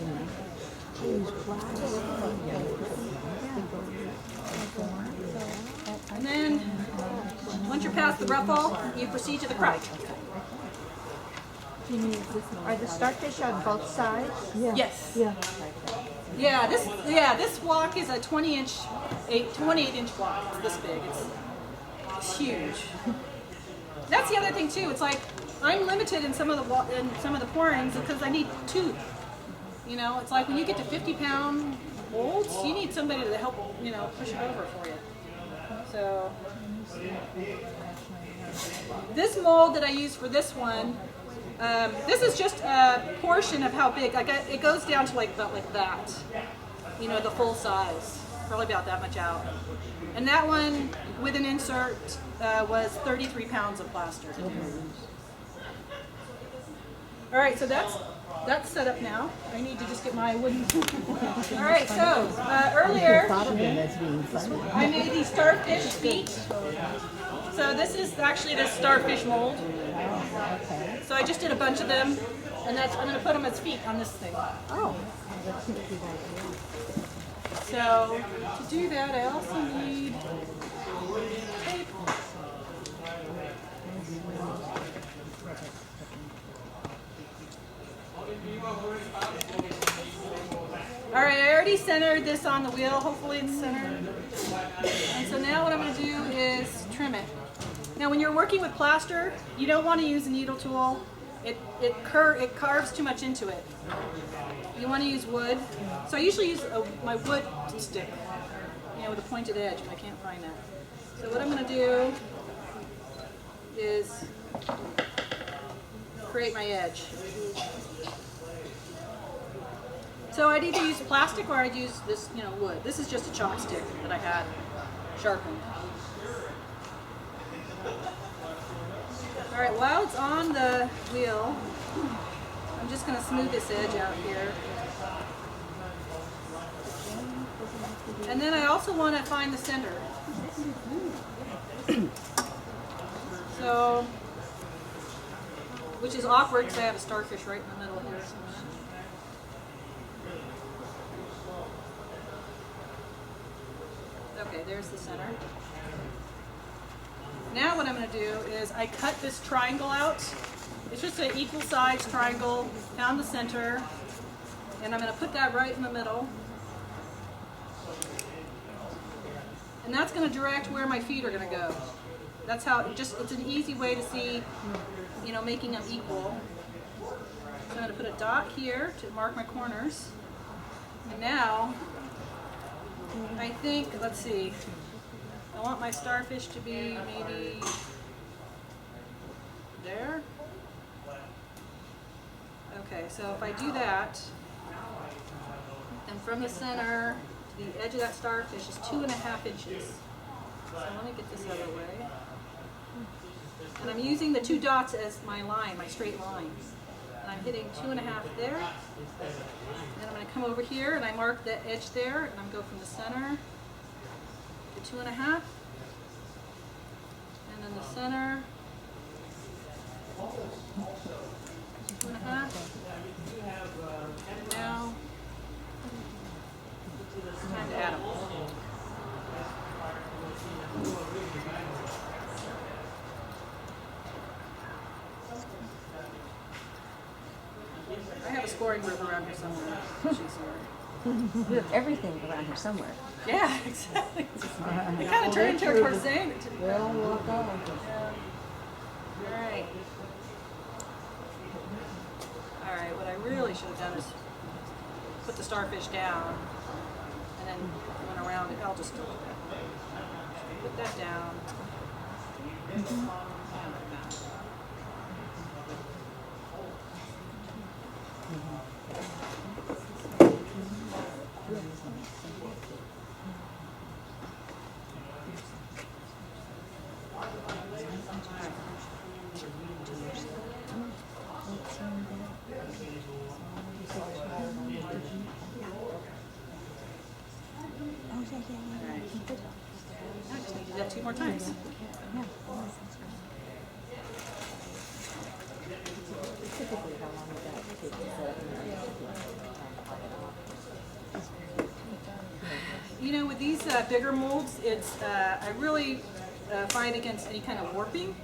And then, once you're past the ruffle, you proceed to the crutch. Are the starfish on both sides? Yeah. Yes. Yeah. Yeah, this block is a 28-inch block. It's this big. It's huge. That's the other thing too. It's like I'm limited in some of the pourings because I need two. You know, it's like when you get to 50-pound molds, you need somebody to help, push it over for you. So this mold that I use for this one, this is just a portion of how big. It goes down to about like that. The full size, probably about that much out. And that one with an insert was 33 pounds of plaster. All right, so that's that's set up now. I need to just get my wooden. All right, so earlier Thought of them as being funny. I made these starfish feet. So this is actually the starfish mold. Okay. So I just did a bunch of them, and I'm going to put them as feet on this thing. Oh, that's a good idea. So to do that, I also need tape. All right, I already centered this on the wheel. Hopefully it's centered. And so now what I'm going to do is trim it. Now when you're working with plaster, you don't want to use a needle tool. It carves too much into it. You want to use wood. So I usually use my wood stick, with a pointed edge, but I can't find that. So what I'm going to do is create my edge. So I'd either use plastic or I'd use this, wood. This is just a chalk stick that I had sharpened. All right, while it's on the wheel, I'm just going to smooth this edge out here. And then I also want to find the center. So, which is awkward because I have a starfish right in the middle here. Okay, there's the center. Now what I'm going to do is I cut this triangle out. It's just an equal size triangle, found the center, and I'm going to put that right in the middle. And that's going to direct where my feet are going to go. That's how, it's an easy way to see, making them equal. So I'm going to put a dot here to mark my corners. And now, I think, let's see, I want my starfish to be maybe there. Okay, so if I do that, and from the center to the edge of that starfish is 2.5 inches. So let me get this out of the way. And I'm using the 2 dots as my line, my straight line. And I'm hitting 2.5 there. And I'm going to come over here and I mark the edge there, and I'm going to go from the center to 2.5. And then the center, 2.5. And now, time to add them. I have a scoring group around here somewhere. She's here. We have everything around here somewhere. Yeah, exactly. It kind of turned into a crocheting. Well, walk on. Alright. Alright, what I really should have done is put the starfish down and then went around it. I'll just do that. Put that down. I just need to do that 2 more times. Typically, how long would that take to set up? With these bigger molds, it's I really fight against any kind of warping.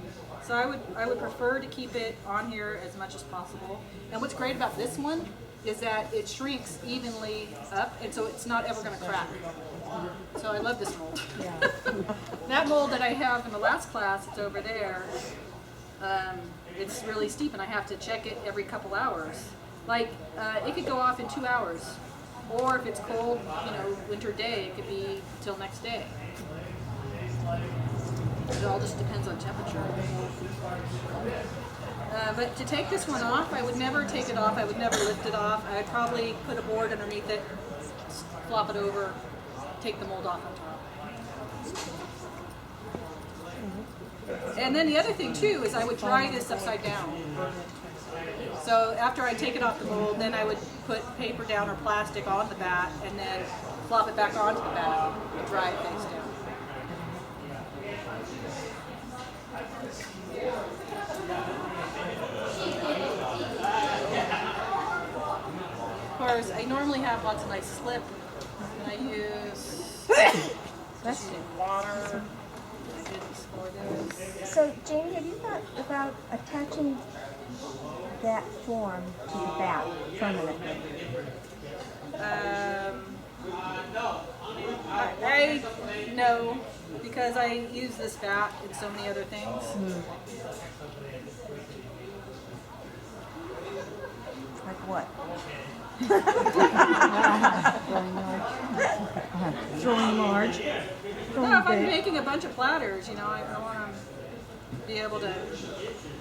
So I would prefer to keep it on here as much as possible. And what's great about this one is that it shrinks evenly up, and so it's not ever going to crack. So I love this mold. Yeah. That mold that I have in the last class, it's over there. It's really steep, and I have to check it every couple hours. Like it could go off in 2 hours, or if it's cold, winter day, it could be till next day. It all just depends on temperature. But to take this one off, I would never take it off. I would never lift it off. I'd probably put a board underneath it, flop it over, take the mold off on top. And then the other thing too is I would dry this upside down. So after I take it off the mold, then I would put paper down or plastic on the bat and then flop it back onto the bat and dry it face down. Of course, I normally have lots of nice slip, and I use just using water. So, Jamie, have you thought about attaching that form to the bat permanently? I no, because I use this bat in so many other things. Like what? Throwing large. No, if I'm making a bunch of platters, you know, I want to be able to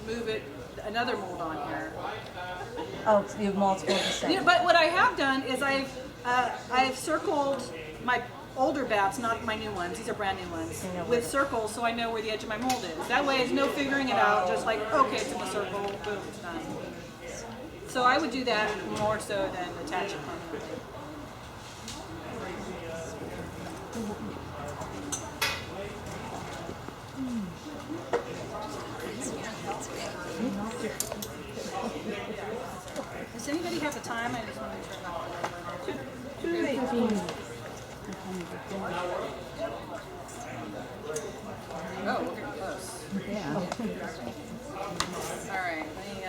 move it another mold on here. Oh, so you have multiple the same. You know, but what I have done is I've circled my older bats, not my new ones. These are brand new ones, with circles, so I know where the edge of my mold is. That way, there's no figuring it out. Just like, okay, it's in the circle, boom, it's done. So I would do that more so than attach it permanently. Does anybody have the time? I just want to turn off the light. 2:18. Oh, we're getting close. Yeah. All right, let me,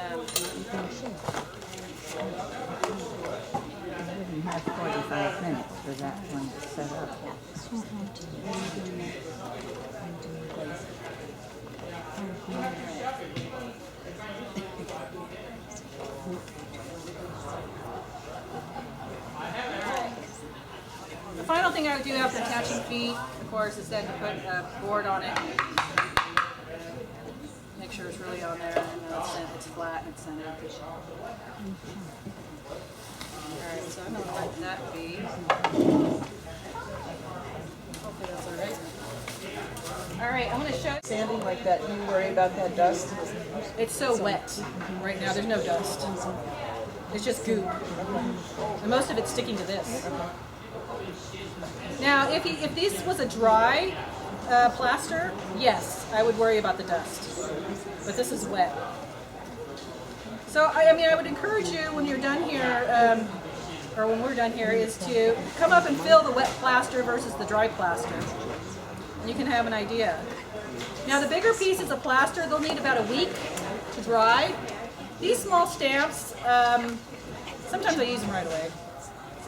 We have 45 minutes for that one to set up. the final thing I would do after attaching feet, of course, is then to put a board on it. Make sure it's really on there and it's flat and it's centered. Alright, so I'm going to let that be. Hopefully that's alright. Alright, I'm going to show you. Sanding like that, you worry about that dust? It's so wet right now, there's no dust. It's just goop. And most of it's sticking to this. Now, if this was a dry plaster, yes, I would worry about the dust. But this is wet. So, I mean, I would encourage you when you're done here, or when we're done here, is to come up and fill the wet plaster versus the dry plaster. And you can have an idea. Now, the bigger pieces of plaster, they'll need about a week to dry. These small stamps, sometimes I use them right away.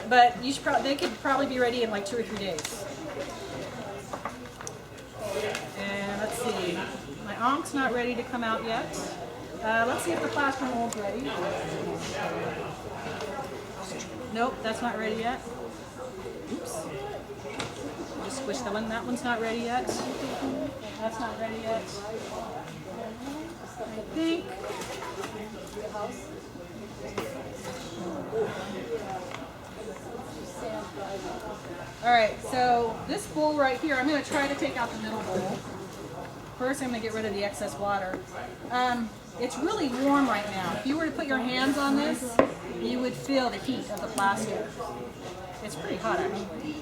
But you should they could probably be ready in like 2 or 3 days. And let's see, my onk's not ready to come out yet. Let's see if the plaster mold's ready. Nope, that's not ready yet. Oops. Just squish that one. That one's not ready yet. That's not ready yet. I think. All right, so this bowl right here, I'm going to try to take out the middle bowl. First, I'm going to get rid of the excess water. It's really warm right now. If you were to put your hands on this, you would feel the heat of the plaster. It's pretty hot, actually.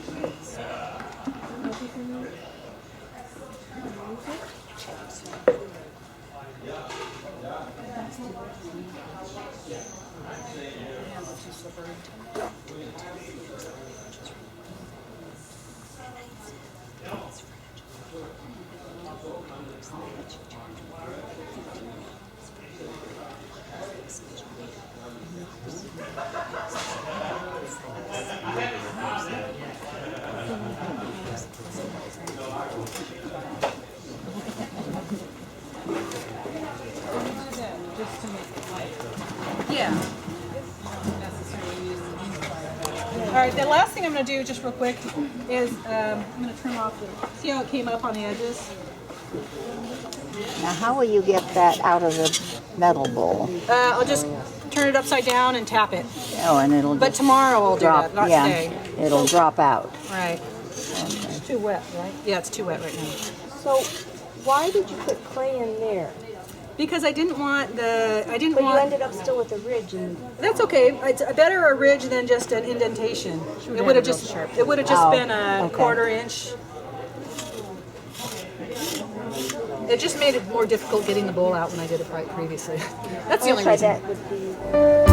Yeah. All right, the last thing I'm going to do, just real quick, is I'm going to trim off the, see how it came up on the edges? Now, how will you get that out of the metal bowl? I'll just turn it upside down and tap it. Oh, and it'll But just tomorrow I'll do drop. that, not Yeah, today. it'll drop out. Right. It's too wet, right? Yeah, it's too wet right now. So, why did you put clay in there? Because I didn't want the, I didn't But you want, ended up still with a ridge and that's okay. It's better a ridge than just an indentation. It would have just, it would have just Oh, been a okay. 1/4 inch. It just made it more difficult getting the bowl out when I did it previously. That's the I'll only try reason. that with the